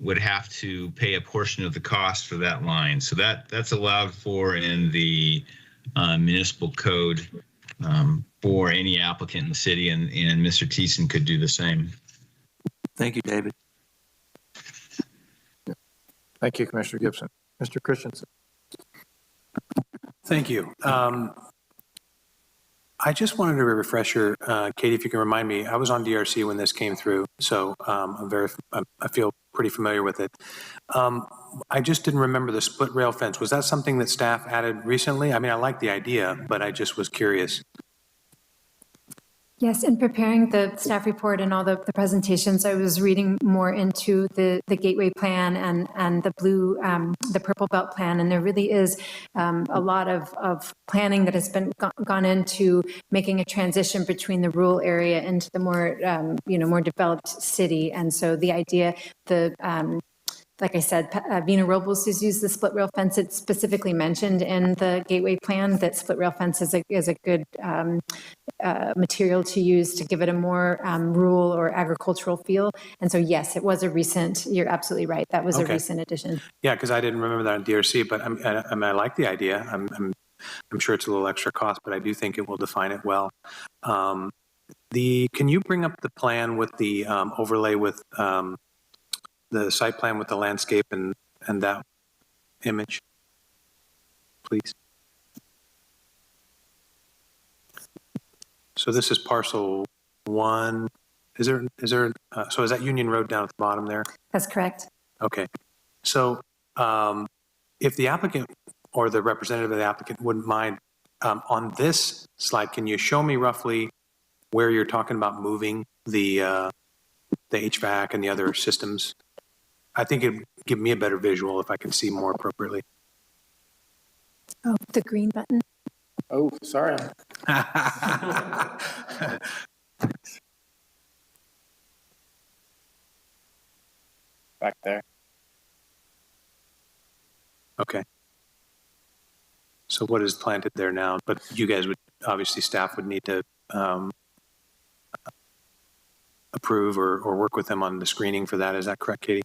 would have to pay a portion of the cost for that line. So that's allowed for in the municipal code for any applicant in the city, and Mr. Thiessen could do the same. Thank you, David. Thank you, Commissioner Gibson. Mr. Christensen. Thank you. I just wanted a refresher, Katie, if you can remind me. I was on DRC when this came through, so I feel pretty familiar with it. I just didn't remember the split rail fence. Was that something that staff added recently? I mean, I like the idea, but I just was curious. Yes, in preparing the staff report and all the presentations, I was reading more into the gateway plan and the purple belt plan, and there really is a lot of planning that has been gone into making a transition between the rural area into the more more developed city. And so the idea, like I said, Vena Robles has used the split rail fence. It's specifically mentioned in the gateway plan that split rail fence is a good material to use to give it a more rural or agricultural feel. And so, yes, it was a recent, you're absolutely right. That was a recent addition. Yeah, because I didn't remember that in DRC, but I like the idea. I'm sure it's a little extra cost, but I do think it will define it well. Can you bring up the plan with the overlay with the site plan with the landscape and that image, please? So this is Parcel One. So is that Union Road down at the bottom there? That's correct. Okay. So if the applicant or the representative of the applicant wouldn't mind, on this slide, can you show me roughly where you're talking about moving the HVAC and the other systems? I think it'd give me a better visual if I can see more appropriately. Oh, the green button. Oh, sorry. Back there. Okay. So what is planted there now? But you guys would, obviously staff would need to approve or work with them on the screening for that. Is that correct, Katie?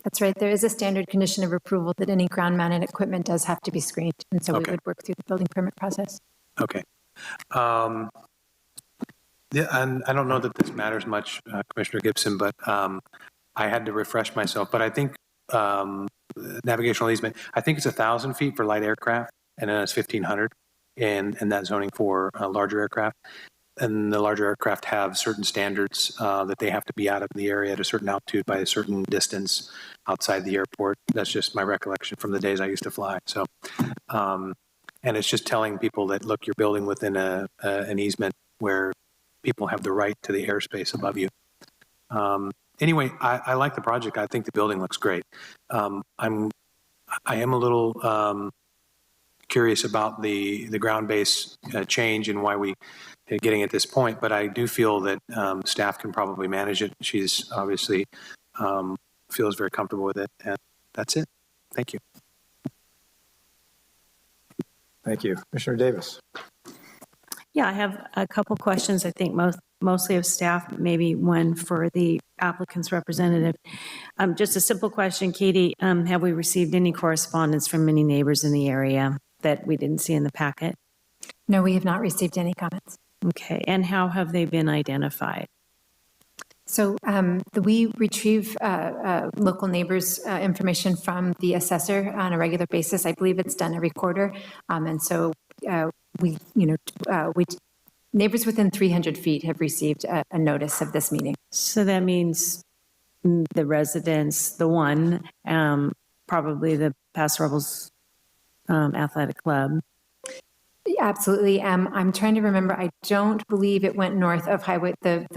That's right. There is a standard condition of approval that any ground-mounted equipment does have to be screened. And so we would work through the building permit process. Okay. Yeah, and I don't know that this matters much, Commissioner Gibson, but I had to refresh myself. But I think navigational easement, I think it's 1,000 feet for light aircraft, and then it's 1,500 in that zoning for larger aircraft. And the larger aircraft have certain standards that they have to be out of the area at a certain altitude by a certain distance outside the airport. That's just my recollection from the days I used to fly. So, and it's just telling people that, look, you're building within an easement where people have the right to the airspace above you. Anyway, I like the project. I think the building looks great. I am a little curious about the ground base change and why we are getting at this point, but I do feel that staff can probably manage it. She's obviously feels very comfortable with it, and that's it. Thank you. Thank you. Commissioner Davis. Yeah, I have a couple questions, I think mostly of staff, maybe one for the applicant's representative. Just a simple question, Katie, have we received any correspondence from any neighbors in the area that we didn't see in the packet? No, we have not received any comments. Okay, and how have they been identified? So we retrieve local neighbors' information from the assessor on a regular basis. I believe it's done every quarter. And so neighbors within 300 feet have received a notice of this meeting. So that means the residents, the one, probably the Paso Robles Athletic Club. Absolutely. I'm trying to remember. I don't believe it went north of highway, the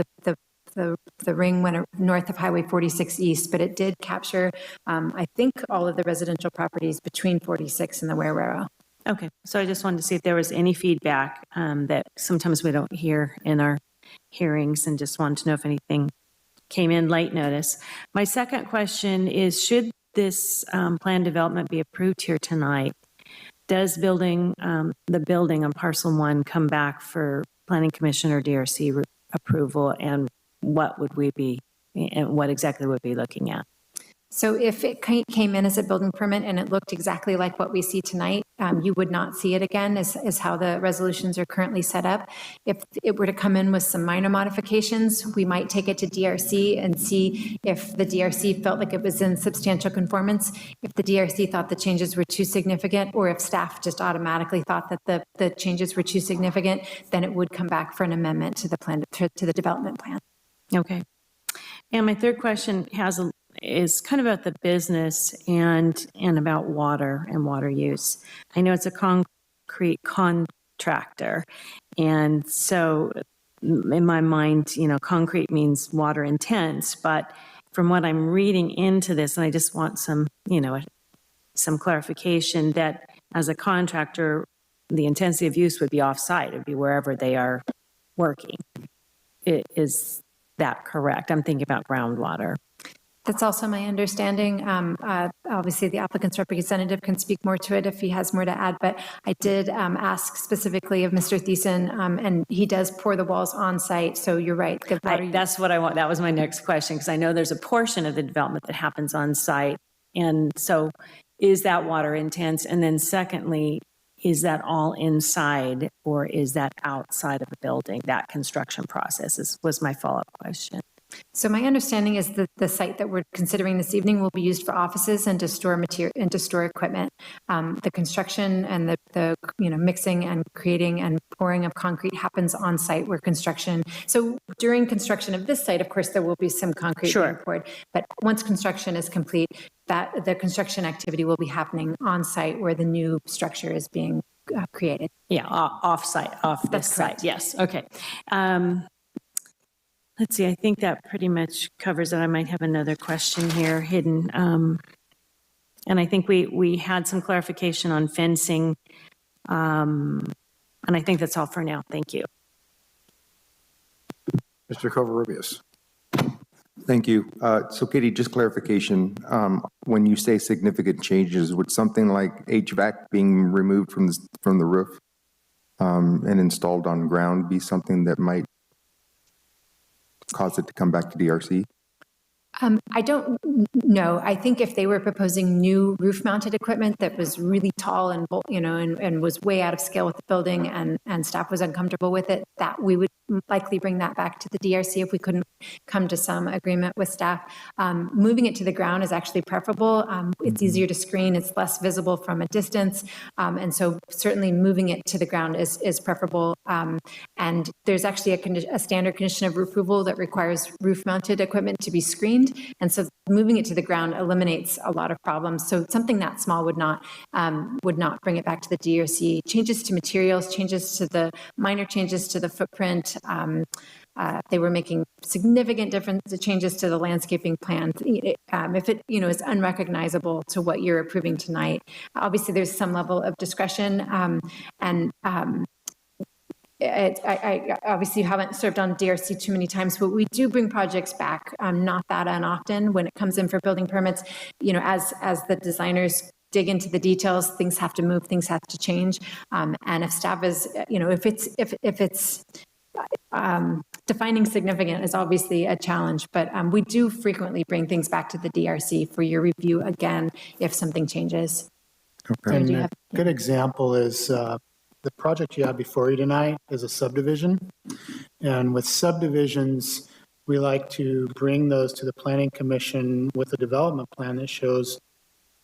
the ring went north of Highway 46 East, but it did capture, I think, all of the residential properties between 46 and the Werrero. Okay, so I just wanted to see if there was any feedback that sometimes we don't hear in our hearings, and just wanted to know if anything came in late notice. My second question is, should this plan development be approved here tonight, does the building on Parcel One come back for Planning Commission or DRC approval, and what exactly would we be looking at? So if it came in as a building permit and it looked exactly like what we see tonight, you would not see it again, is how the resolutions are currently set up. If it were to come in with some minor modifications, we might take it to DRC and see if the DRC felt like it was in substantial conformance. If the DRC thought the changes were too significant, or if staff just automatically thought that the changes were too significant, then it would come back for an amendment to the plan, to the development plan. Okay. And my third question is kind of about the business and about water and water use. I know it's a concrete contractor, and so in my mind, concrete means water intense, but from what I'm reading into this, and I just want some clarification, that as a contractor, the intensity of use would be off-site. It would be wherever they are working. Is that correct? I'm thinking about groundwater. That's also my understanding. Obviously, the applicant's representative can speak more to it if he has more to add, but I did ask specifically of Mr. Thiessen, and he does pour the walls on site, so you're right. That's what I want. That was my next question, because I know there's a portion of the development that happens on site, and so is that water intense? And then secondly, is that all inside or is that outside of a building? That construction process was my follow-up question. So my understanding is that the site that we're considering this evening will be used for offices and to store material and to store equipment. The construction and the mixing and creating and pouring of concrete happens on site where construction. So during construction of this site, of course, there will be some concrete being poured. But once construction is complete, that the construction activity will be happening on site where the new structure is being created. Yeah, off this site. Yes. Okay. Let's see, I think that pretty much covers it. I might have another question here hidden. And I think we had some clarification on fencing. And I think that's all for now. Thank you. Mr. Covarrubias. Thank you. So Katie, just clarification. When you say significant changes, would something like HVAC being removed from the roof and installed on ground be something that might cause it to come back to DRC? I don't know. I think if they were proposing new roof-mounted equipment that was really tall and and was way out of scale with the building, and staff was uncomfortable with it, that we would likely bring that back to the DRC if we couldn't come to some agreement with staff. Moving it to the ground is actually preferable. It's easier to screen. It's less visible from a distance, and so certainly moving it to the ground is preferable. And there's actually a standard condition of approval that requires roof-mounted equipment to be screened. And so moving it to the ground eliminates a lot of problems. So something that small would not bring it back to the DRC. Changes to materials, minor changes to the footprint. They were making significant changes to the landscaping plan. If it is unrecognizable to what you're approving tonight, obviously there's some level of discretion, I obviously haven't served on DRC too many times, but we do bring projects back, not that unoften when it comes in for building permits. As the designers dig into the details, things have to move, things have to change. And if staff is, if it's defining significant is obviously a challenge, but we do frequently bring things back to the DRC for your review again if something changes. Okay. And a good example is the project you have before you tonight is a subdivision. And with subdivisions, we like to bring those to the Planning Commission with a development plan that shows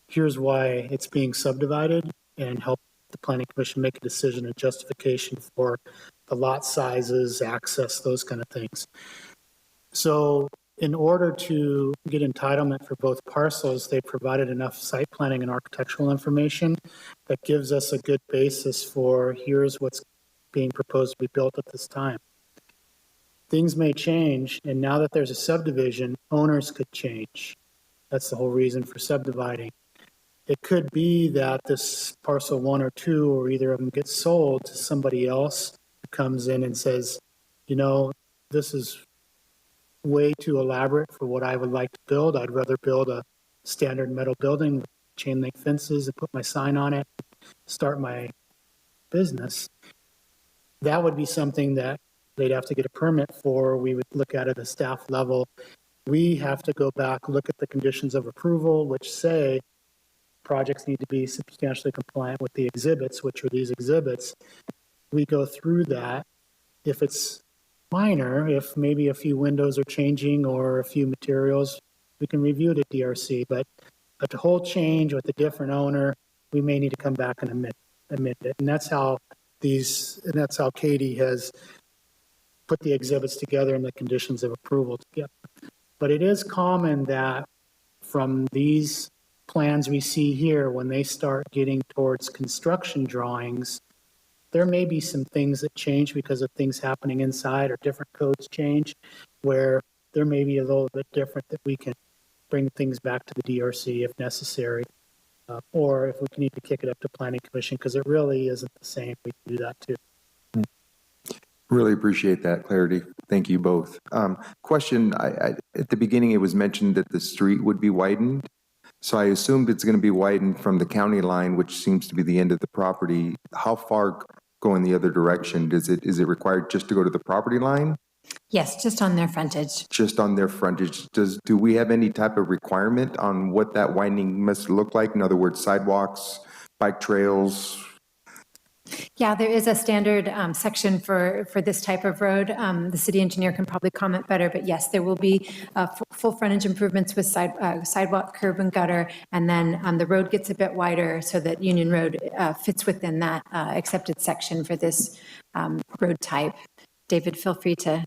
here's why it's being subdivided, and help the Planning Commission make a decision and justification for the lot sizes, access, those kind of things. So in order to get entitlement for both parcels, they provided enough site planning and architectural information that gives us a good basis for here's what's being proposed to be built at this time. things may change, and now that there's a subdivision, owners could change. That's the whole reason for subdividing. It could be that this parcel 1 or 2 or either of them gets sold to somebody else who comes in and says, you know, this is way too elaborate for what I would like to build. I'd rather build a standard metal building with chain link fences and put my sign on it, start my business. That would be something that they'd have to get a permit for. We would look at it at the staff level. We have to go back, look at the conditions of approval, which say projects need to be substantially compliant with the exhibits, which are these exhibits. We go through that. If it's minor, if maybe a few windows are changing or a few materials, we can review it at DRC. But the whole change with a different owner, we may need to come back and admit it. And that's how Katie has put the exhibits together and the conditions of approval together. But it is common that from these plans we see here, when they start getting towards construction drawings, there may be some things that change because of things happening inside or different codes change, where there may be a little bit different that we can bring things back to the DRC if necessary, or if we need to kick it up to Planning Commission, because it really isn't the same. We can do that too. Really appreciate that clarity. Thank you both. Question, at the beginning it was mentioned that the street would be widened. So I assumed it's going to be widened from the county line, which seems to be the end of the property. How far go in the other direction? Is it required just to go to the property line? Yes, just on their frontage. Just on their frontage. Do we have any type of requirement on what that widening must look like? In other words, sidewalks, bike trails? Yeah, there is a standard section for this type of road. The city engineer can probably comment better, but yes, there will be full frontage improvements with sidewalk, curb, and gutter, and then the road gets a bit wider so that Union Road fits within that accepted section for this road type. David, feel free to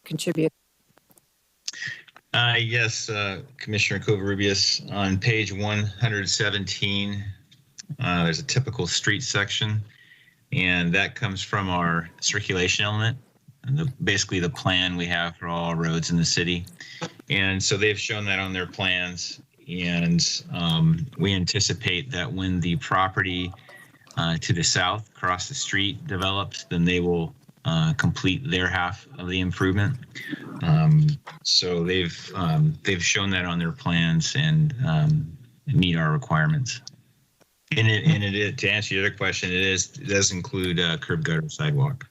contribute. Yes, Commissioner Covarrubias, on page 117, there's a typical street section. And that comes from our circulation element, and basically the plan we have for all roads in the city. And so they've shown that on their plans. And we anticipate that when the property to the south across the street develops, then they will complete their half of the improvement. So they've shown that on their plans and meet our requirements. And to answer your other question, it does include curb, gutter, sidewalk.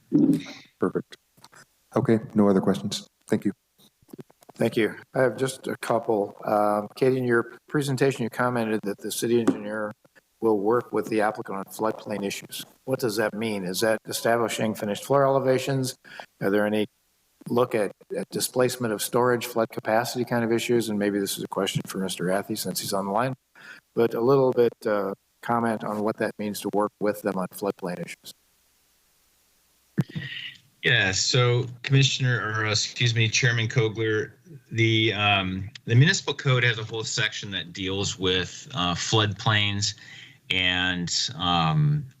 Perfect. Okay, no other questions. Thank you. Thank you. I have just a couple. Katie, in your presentation, you commented that the city engineer will work with the applicant on floodplain issues. What does that mean? Is that establishing finished floor elevations? Are there any look at displacement of storage, flood capacity kind of issues? And maybe this is a question for Mr. Athey since he's on the line, but a little bit comment on what that means to work with them on floodplain issues. Yeah, so Chairman Kogler, the municipal code has a whole section that deals with floodplains and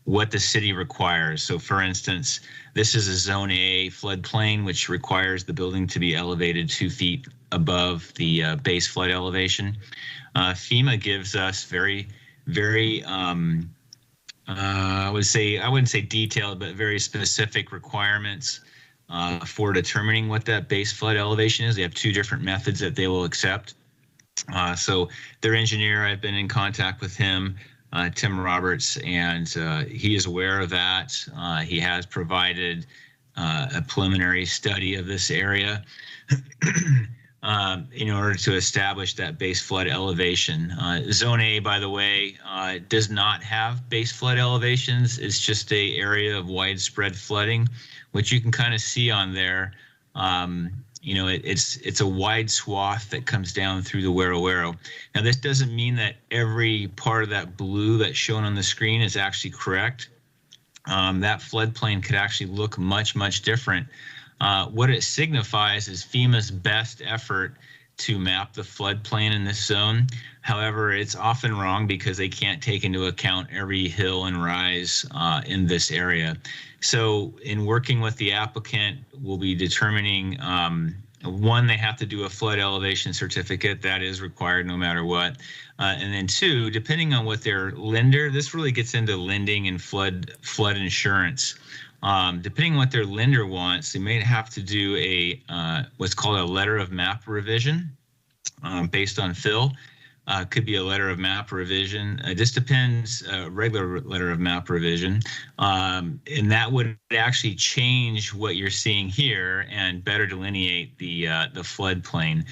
what the city requires. So for instance, this is a Zone A floodplain, which requires the building to be elevated 2 feet above the base flood elevation. FEMA gives us very I wouldn't say detailed, but very specific requirements for determining what that base flood elevation is. They have 2 different methods that they will accept. So their engineer, I've been in contact with him, Tim Roberts, and he is aware of that. He has provided a preliminary study of this area in order to establish that base flood elevation. Zone A, by the way, does not have base flood elevations. It's just an area of widespread flooding, which you can kind of see on there. It's a wide swath that comes down through the Wero. Now, this doesn't mean that every part of that blue that's shown on the screen is actually correct. That floodplain could actually look much, much different. What it signifies is FEMA's best effort to map the floodplain in this zone. However, it's often wrong because they can't take into account every hill and rise in this area. So in working with the applicant, we'll be determining, one, they have to do a flood elevation certificate. That is required no matter what. And then two, depending on what their lender, this really gets into lending and flood insurance. Depending on what their lender wants, they may have to do a what's called a letter of map revision based on fill. Could be a letter of map revision. It just depends, regular letter of map revision. And that would actually change what you're seeing here and better delineate the floodplain.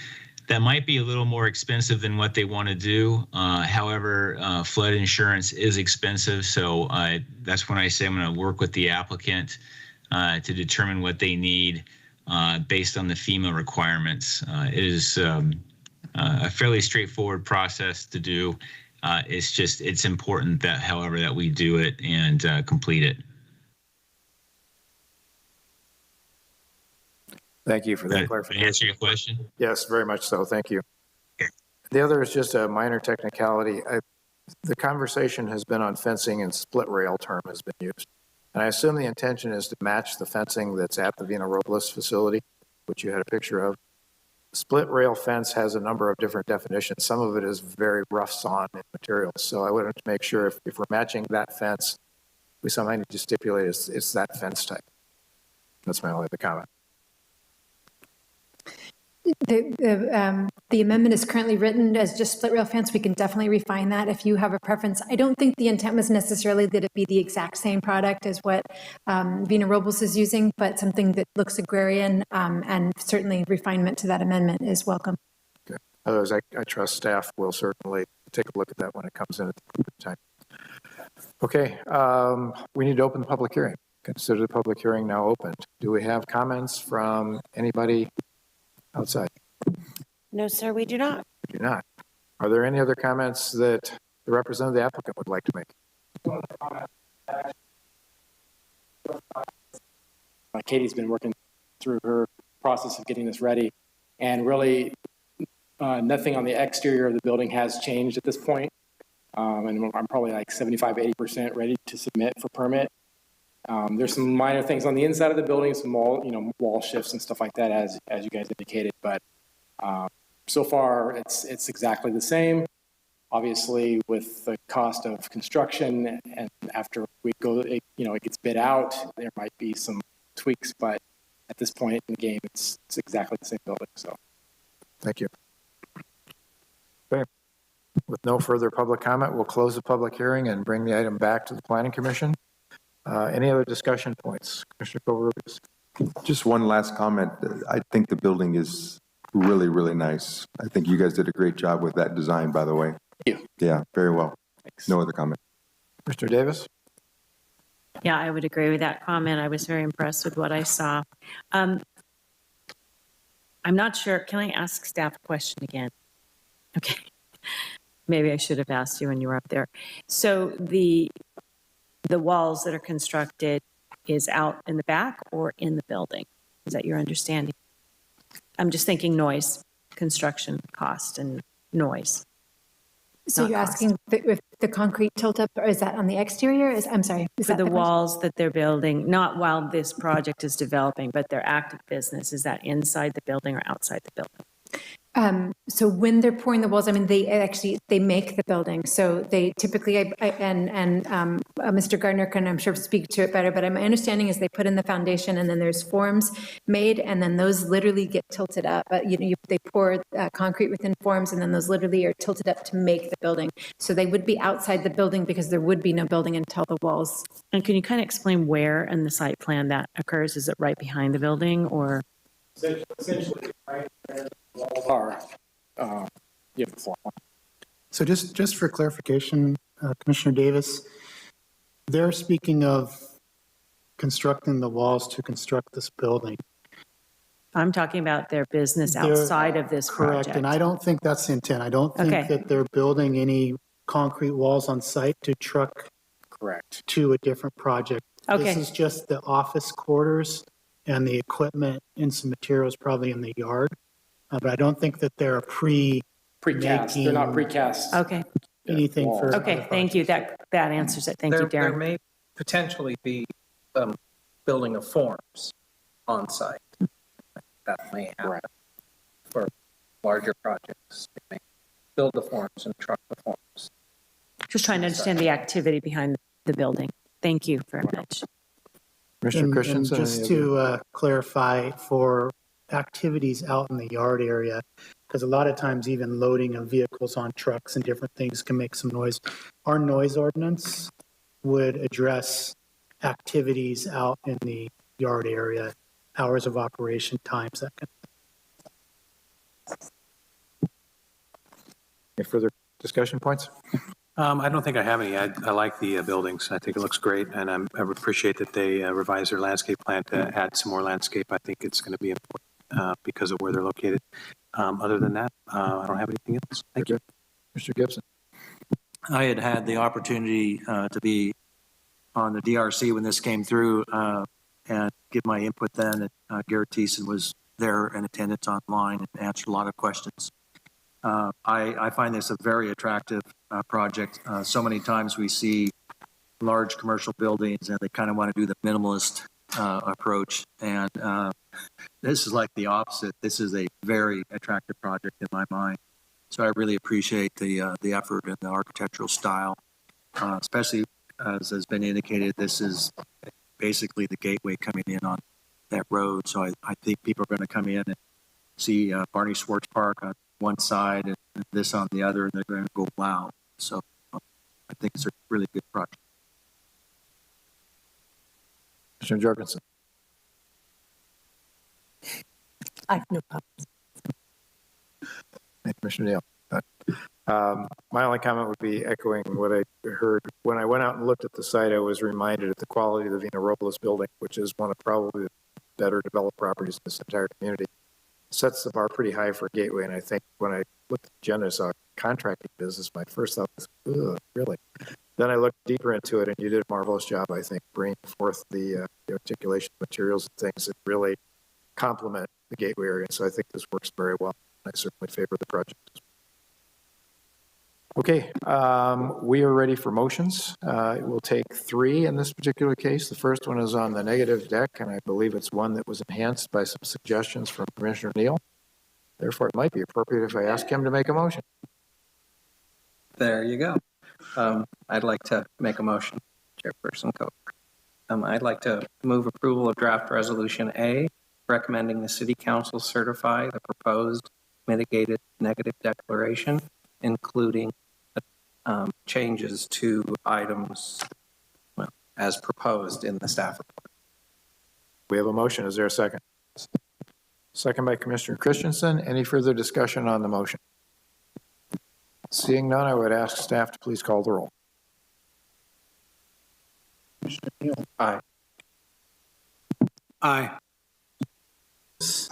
That might be a little more expensive than what they want to do. However, flood insurance is expensive. So that's when I say I'm going to work with the applicant to determine what they need based on the FEMA requirements. It is a fairly straightforward process to do. It's important that, however, that we do it and complete it. Thank you for that clarification. Answer your question? Yes, very much so. Thank you. The other is just a minor technicality. The conversation has been on fencing, and split rail term has been used. And I assume the intention is to match the fencing that's at the Vena Robles facility, which you had a picture of. Split rail fence has a number of different definitions. Some of it is very rough sawn materials. So I wanted to make sure if we're matching that fence, we somehow need to stipulate it's that fence type. That's my only other comment. The amendment is currently written as just split rail fence. We can definitely refine that if you have a preference. I don't think the intent was necessarily that it be the exact same product as what Vena Robles is using, but something that looks agrarian, and certainly refinement to that amendment is welcome. Okay. Otherwise, I trust staff will certainly take a look at that when it comes in at the time. Okay, we need to open the public hearing. Consider the public hearing now opened. Do we have comments from anybody outside? No, sir, we do not. We do not. Are there any other comments that the representative of the applicant would like to make? Katie's been working through her process of getting this ready, and really nothing on the exterior of the building has changed at this point. And I'm probably like 75, 80% ready to submit for permit. There's some minor things on the inside of the building, some wall shifts and stuff like that, as you guys indicated. But so far, it's exactly the same. Obviously, with the cost of construction, and after we go, it gets bid out, there might be some tweaks. But at this point in the game, it's exactly the same building. So, thank you. Okay. With no further public comment, we'll close the public hearing and bring the item back to the Planning Commission. Any other discussion points? Commissioner Covarrubias. Just one last comment. I think the building is really, really nice. I think you guys did a great job with that design, by the way. Thank you. Yeah, very well. Thanks. No other comment. Mr. Davis? Yeah, I would agree with that comment. I was very impressed with what I saw. I'm not sure. Can I ask staff a question again? Okay. Maybe I should have asked you when you were up there. So the walls that are constructed is out in the back or in the building? Is that your understanding? I'm just thinking noise, construction cost and noise. So you're asking if the concrete tilt up, or is that on the exterior? I'm sorry. For the walls that they're building, not while this project is developing, but their active business, is that inside the building or outside the building? So when they're pouring the walls, I mean, they make the building. So they typically, Mr. Gardner can, I'm sure, speak to it better, but my understanding is they put in the foundation and then there's forms made, and then those literally get tilted up. They pour concrete within forms, and then those literally are tilted up to make the building. So they would be outside the building because there would be no building until the walls. And can you kind of explain where in the site plan that occurs? Is it right behind the building, or? Essentially, right there, the walls are, the floor. So just for clarification, Commissioner Davis, they're speaking of constructing the walls to construct this building. I'm talking about their business outside of this project. Correct, and I don't think that's the intent. I don't think that they're building any concrete walls on site to truck to a different project. This is just the office quarters and the equipment and some materials probably in the yard. But I don't think that they're Precast, they're not precast. Okay, anything for. okay, thank you. That answers it. Thank you, There Darren. may potentially be building of forms on site. That may happen for larger projects. They may build the forms and truck the forms. Just trying to understand the activity behind the building. Thank you very much. Commissioner And Christensen? just to clarify, for activities out in the yard area, because a lot of times even loading of vehicles on trucks and different things can make some noise. Our noise ordinance would address activities out in the yard area, hours of operation, times, that kind of. Any further discussion points? I don't think I have any. I like the buildings. I think it looks great, and I appreciate that they revised their landscape plan to add some more landscape. I think it's going to be important because of where they're located. Other than that, I don't have anything else. Thank you. Mr. Gibson? I had the opportunity to be on the DRC when this came through and give my input then. And Garrett Thiessen was there in attendance online and answered a lot of questions. I find this a very attractive project. So many times we see large commercial buildings and they kind of want to do the minimalist approach. And this is like the opposite. This is a very attractive project in my mind. So I really appreciate the effort and the architectural style, especially as has been indicated, this is basically the gateway coming in on that road. So I think people are going to come in and see Barney Schwartz Park on one side and this on the other, and they're going to go, wow. So I think it's a really good project. Commissioner Jorgensen? I have no problems. Commissioner Neal? My only comment would be echoing what I heard. When I went out and looked at the site, I was reminded of the quality of the Vena Robles building, which is one of probably the better developed properties in this entire community. Sets the bar pretty high for Gateway, and I think when I looked at the agenda and saw contracting business, my first thought was, ugh, really? Then I looked deeper into it, and you did a marvelous job, I think, bringing forth the articulation materials and things that really complement the Gateway area. So I think this works very well. I certainly favor the project. Okay, we are ready for motions. We'll take 3 in this particular case. The first one is on the negative deck, and I believe it's one that was enhanced by some suggestions from Commissioner Neal. Therefore, it might be appropriate if I ask him to make a motion. There you go. I'd like to make a motion, Chairperson Coker. I'd like to move approval of draft resolution A, recommending the City Council certify the proposed mitigated negative declaration, including changes to items as proposed in the staff report. We have a motion. Is there a second? Second by Commissioner Christensen. Any further discussion on the motion? Seeing none, I would ask staff to please call the roll. Commissioner Neal? Aye. Aye.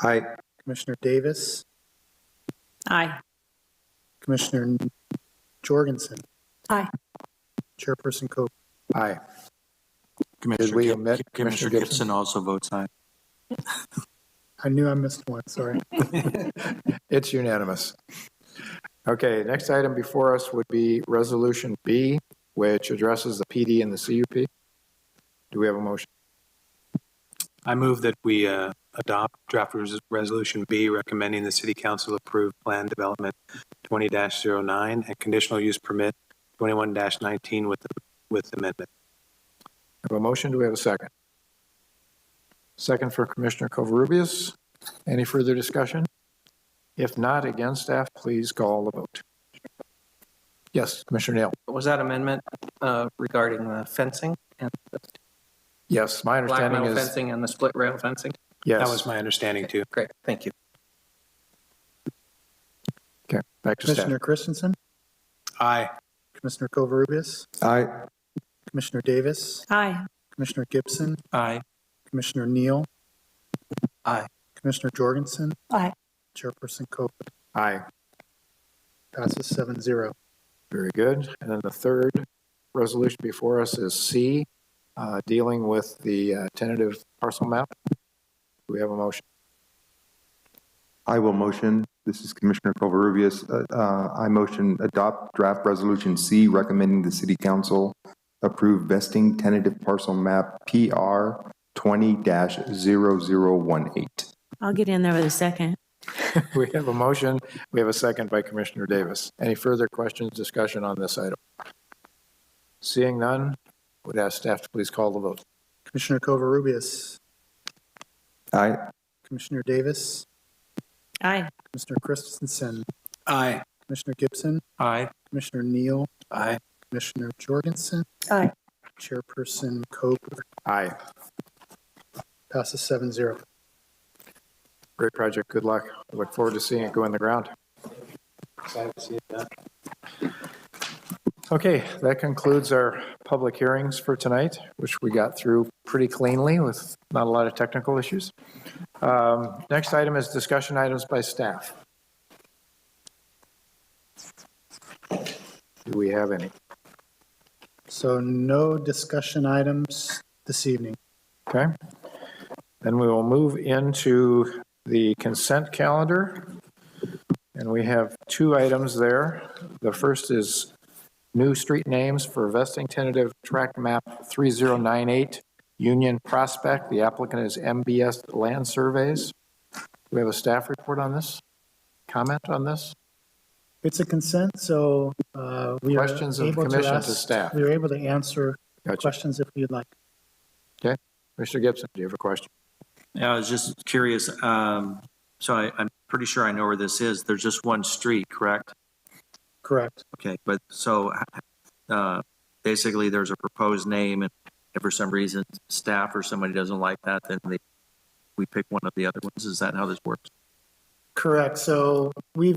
Aye. Commissioner Davis? Aye. Commissioner Jorgensen? Aye. Chairperson Coker? Aye. Commissioner, we omit Commissioner Commissioner Gibson also votes aye. I knew I missed one, sorry. It's unanimous. Okay, next item before us would be Resolution B, which addresses the PD and the CUP. Do we have a motion? I move that we adopt draft resolution B, recommending the City Council approve plan development 20-09 and conditional use permit 21-19 with amendment. I have a motion. Do we have a second? Second for Commissioner Covarrubias. Any further discussion? If not, again, staff, please call the vote. Yes, Commissioner Neal. Was that amendment regarding the fencing and the Yes, my black understanding metal is, fencing and the split rail fencing? yes. That was my understanding too. Great, thank you. Okay, back to staff. Commissioner Christensen? Aye. Commissioner Covarrubias? Aye. Commissioner Davis? Aye. Commissioner Gibson? Aye. Commissioner Neal? Aye. Commissioner Jorgensen? Aye. Chairperson Coker? Aye. Passes 7-0. Very good. And then the third resolution before us is C, dealing with the tentative parcel map. Do we have a motion? I will motion, this is Commissioner Covarrubias, I motion adopt draft resolution C recommending the city council approve vesting tentative parcel map PR 20-0018. I'll get in there with a second. We have a motion. We have a second by Commissioner Davis. Any further questions, discussion on this item? Seeing none, would ask staff to please call the vote. Commissioner Covarrubias, Aye. Commissioner Davis, Aye. Commissioner Christensen, Aye. Commissioner Gibson, Aye. Commissioner Neal, Aye. Commissioner Jorgensen, Aye. Chairperson Coker. Aye. Passes 7-0. Great project. Good luck. I look forward to seeing it go in the ground. Excited to see it done. Okay, that concludes our public hearings for tonight, which we got through pretty cleanly with not a lot of technical issues. Next item is discussion items by staff. Do we have any? So no discussion items this evening. Okay. Then we will move into the consent calendar. And we have two items there. The first is new street names for vesting tentative tract map 3098 Union Prospect. The applicant is MBS Land Surveys. Do we have a staff report on this? Comment on this? It's a consent, so we Questions are of able to commission ask, to staff. we are able to answer Gotcha. questions if you'd like. Okay. Mr. Gibson, do you have a question? Yeah, I was just curious. So I'm pretty sure I know where this is. There's just one street, correct? Correct. Okay, but so basically there's a proposed name, and if for some reason staff or somebody doesn't like that, then we pick one of the other ones. Is that how this works? Correct. So we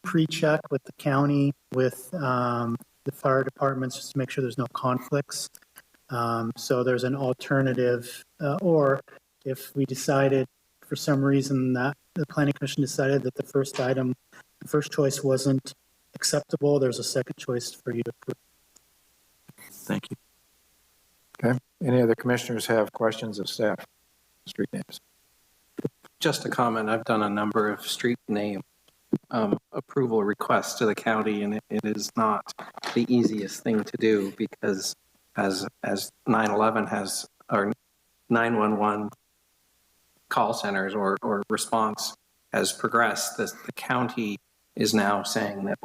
pre-check with the county, with the fire departments, just to make sure there's no conflicts. So there's an alternative, or if we decided for some reason that the planning commission decided that the first item, the first choice wasn't acceptable, there's a second choice for you to approve. Thank you. Okay. Any other commissioners have questions of staff? Street names. Just a comment, I've done a number of street name approval requests to the county, and it is not the easiest thing to do because as 9/11 has, or 911 call centers or response has progressed, the county is now saying that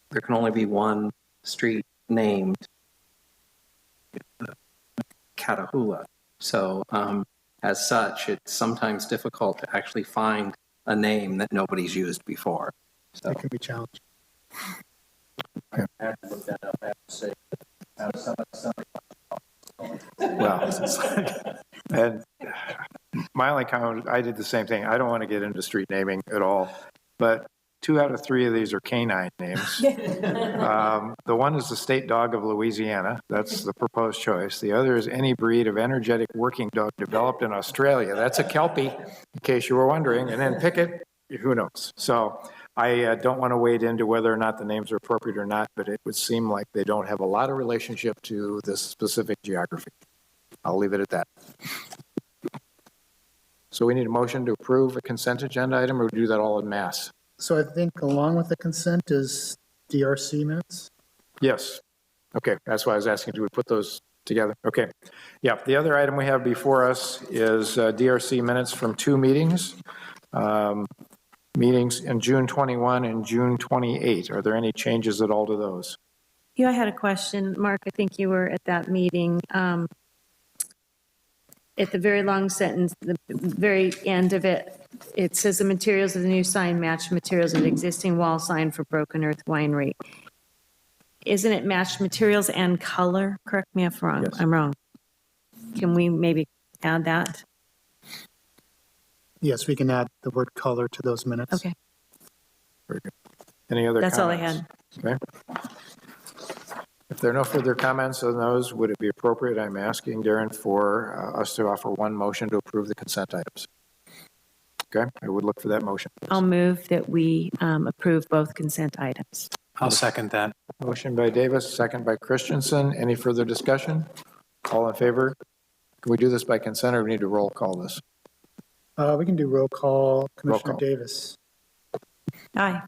there can only be one street named Catahoula. So as such, it's sometimes difficult to actually find a name that nobody's used before. So It can be challenging. I have to look that up. I have to say, Well, and my only comment, I did the same thing. I don't want to get into street naming at all, but 2 out of 3 of these are canine names. The one is the state dog of Louisiana. That's the proposed choice. The other is any breed of energetic working dog developed in Australia. That's a Kelpie, in case you were wondering. And then Pickett, who knows? So I don't want to wade into whether or not the names are appropriate or not, but it would seem like they don't have a lot of relationship to this specific geography. I'll leave it at that. So we need a motion to approve a consent agenda item, or do that all in mass? So I think along with the consent is DRC minutes. Yes. Okay, that's why I was asking, do we put those together? Okay. Yeah, the other item we have before us is DRC minutes from 2 meetings. Meetings in June 21 and June 28. Are there any changes at all to those? Yeah, I had a question. Mark, I think you were at that meeting. At the very long sentence, the very end of it, it says the materials of the new sign match materials of the existing wall sign for Broken Earth Winery. Isn't it matched materials and color? Correct me if wrong. Yes. I'm wrong. Can we maybe add that? Yes, we can add the word color to those minutes. Okay. Very good. Any other That's comments? all I had. Okay. If there are no further comments on those, would it be appropriate, I'm asking Darren, for us to offer one motion to approve the consent items? Okay, I would look for that motion. I'll move that we approve both consent items. I'll second that. Motion by Davis, second by Christensen. Any further discussion? All in favor? Can we do this by consent, or we need to roll call this? We can do roll call. Roll Commissioner call. Davis, Aye.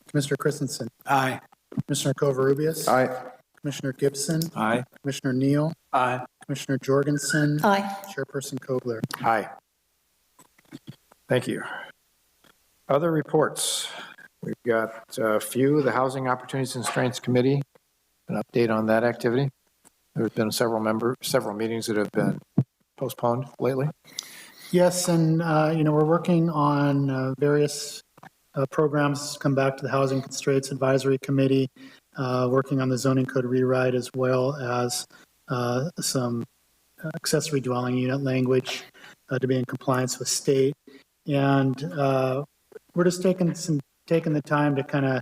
Commissioner Christensen, Aye. Commissioner Covarrubias. Aye. Commissioner Gibson, Aye. Commissioner Neal, Aye. Commissioner Jorgensen. Aye. Chairperson Kobler. Aye. Thank you. Other reports. We've got a few, the Housing Opportunities and Strengths Committee, an update on that activity. There's been several meetings that have been postponed lately. Yes, and, we're working on various programs, come back to the Housing Constraints Advisory Committee, working on the zoning code rewrite as well as some accessory dwelling unit language to be in compliance with state. And we're just taking the time to kind of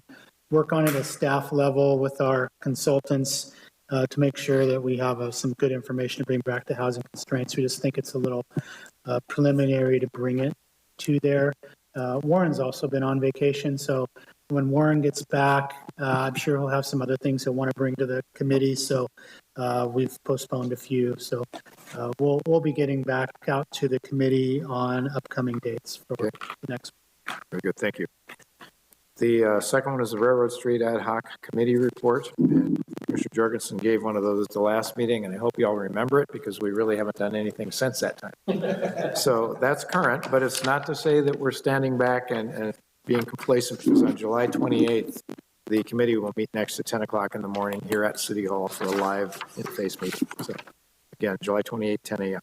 work on it at staff level with our consultants to make sure that we have some good information to bring back to housing constraints. We just think it's a little preliminary to bring it to there. Warren's also been on vacation, so when Warren gets back, I'm sure he'll have some other things he'll want to bring to the committee. So we've postponed a few. So we'll be getting back out to the committee on upcoming dates for the next. Very good, thank you. The second one is the Railroad Street Ad Hoc Committee report. And Commissioner Jorgensen gave one of those at the last meeting, and I hope you all remember it because we really haven't done anything since that time. So that's current, but it's not to say that we're standing back and being complacent, because on July 28th, the committee will meet next at 10 o'clock in the morning here at City Hall for a live in-face meeting. So again, July 28th, 10 a.m.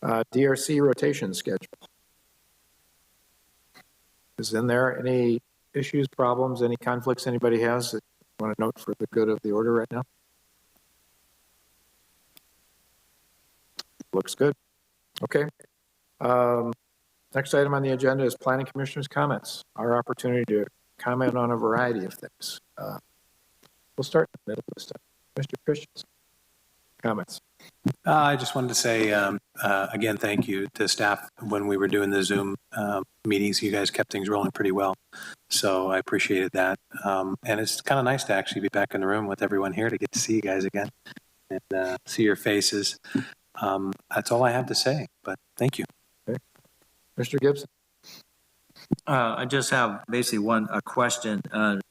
DRC rotation schedule. Is in there any issues, problems, any conflicts anybody has that you want to note for the good of the order right now? Looks good. Okay. Next item on the agenda is Planning Commissioner's comments. Our opportunity to comment on a variety of things. We'll start in the middle this time. Mr. Christensen, comments. I just wanted to say, again, thank you to staff. When we were doing the Zoom meetings, you guys kept things rolling pretty well. So I appreciated that. And it's kind of nice to actually be back in the room with everyone here to get to see you guys again and see your faces. That's all I have to say, but thank you. Okay. Mr. Gibson. I just have basically a question.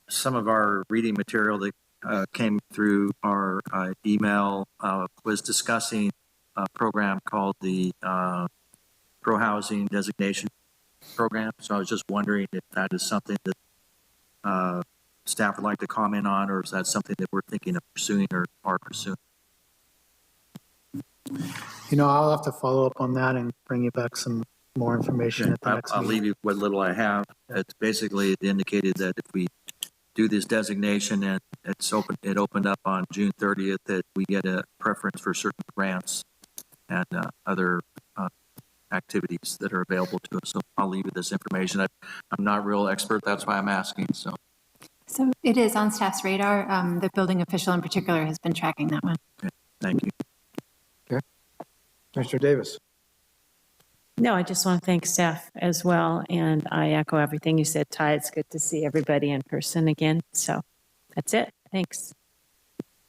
Some of our reading material that came through our email was discussing a program called the Pro-Housing Designation Program. So I was just wondering if that is something that staff would like to comment on, or is that something that we're thinking of pursuing or are pursuing? I'll have to follow up on that and bring you back some more information at the next I'll meeting. leave you what little I have. It's basically indicated that if we do this designation and it opened up on June 30th, that we get a preference for certain grants and other activities that are available to us. So I'll leave you this information. I'm not a real expert. That's why I'm asking. So it is on staff's radar. The building official in particular has been tracking that one. okay. Thank you. Okay. Mr. Davis. No, I just want to thank staff as well. And I echo everything you said, Ty. It's good to see everybody in person again. So that's it. Thanks.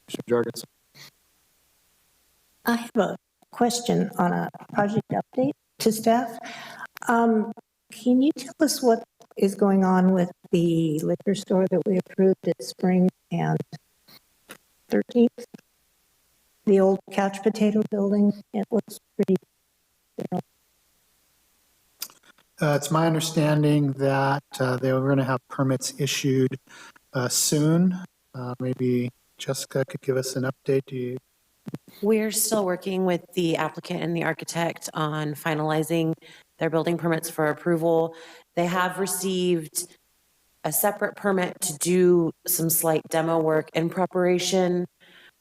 Mr. Jorgensen. I have a question on a project update to staff. Can you tell us what is going on with the liquor store that we approved at Spring and 13th? The old couch potato building. It looks pretty. It's my understanding that they were going to have permits issued soon. Maybe Jessica could give us an update. We're still working with the applicant and the architect on finalizing their building permits for approval. They have received a separate permit to do some slight demo work in preparation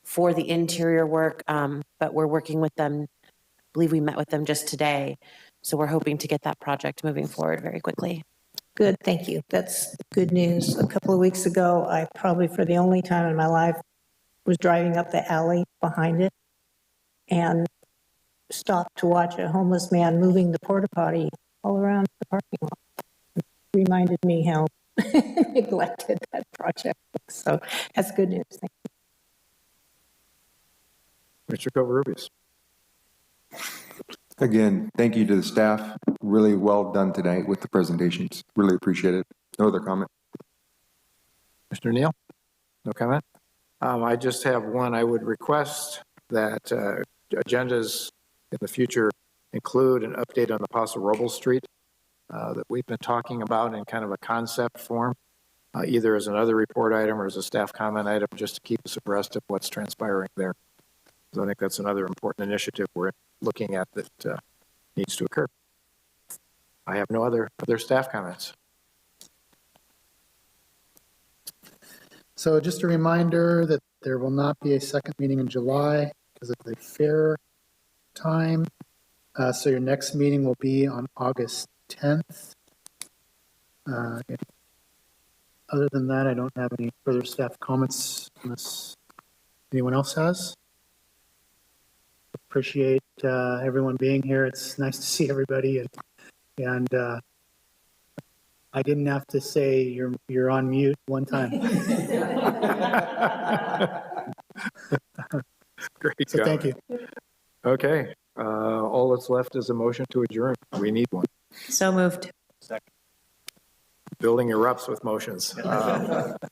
for the interior work, but we're working with them. I believe we met with them just today. So we're hoping to get that project moving forward very quickly. Good, thank you. That's good news. A couple of weeks ago, I probably for the only time in my life was driving up the alley behind it and stopped to watch a homeless man moving the porta potty all around the parking lot. It reminded me how neglected that project was. So that's good news. Thank Mr. Covarrubias. Again, thank you to the staff. Really well done tonight with the presentations. Really appreciate it. No other comment? Mr. Neal? No comment? I just have one. I would request that agendas in the future include an update on the Paso Robles Street that we've been talking about in kind of a concept form, either as another report item or as a staff comment item, just to keep us abreast of what's transpiring there. So I think that's another important initiative we're looking at that needs to occur. I have no other staff comments. So just a reminder that there will not be a second meeting in July because of the fair time. So your next meeting will be on August 10th. Other than that, I don't have any further staff comments unless anyone else has. Appreciate everyone being here. It's nice to see everybody, and I didn't have to say you're on mute one time. Great. So thank you. Okay. All that's left is a motion to adjourn. We need one. So moved. Building erupts with motions.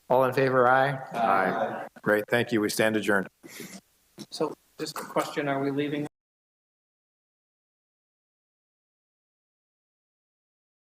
All in favor, aye? Aye. Great. Thank you. We stand adjourned. So just a question, are we leaving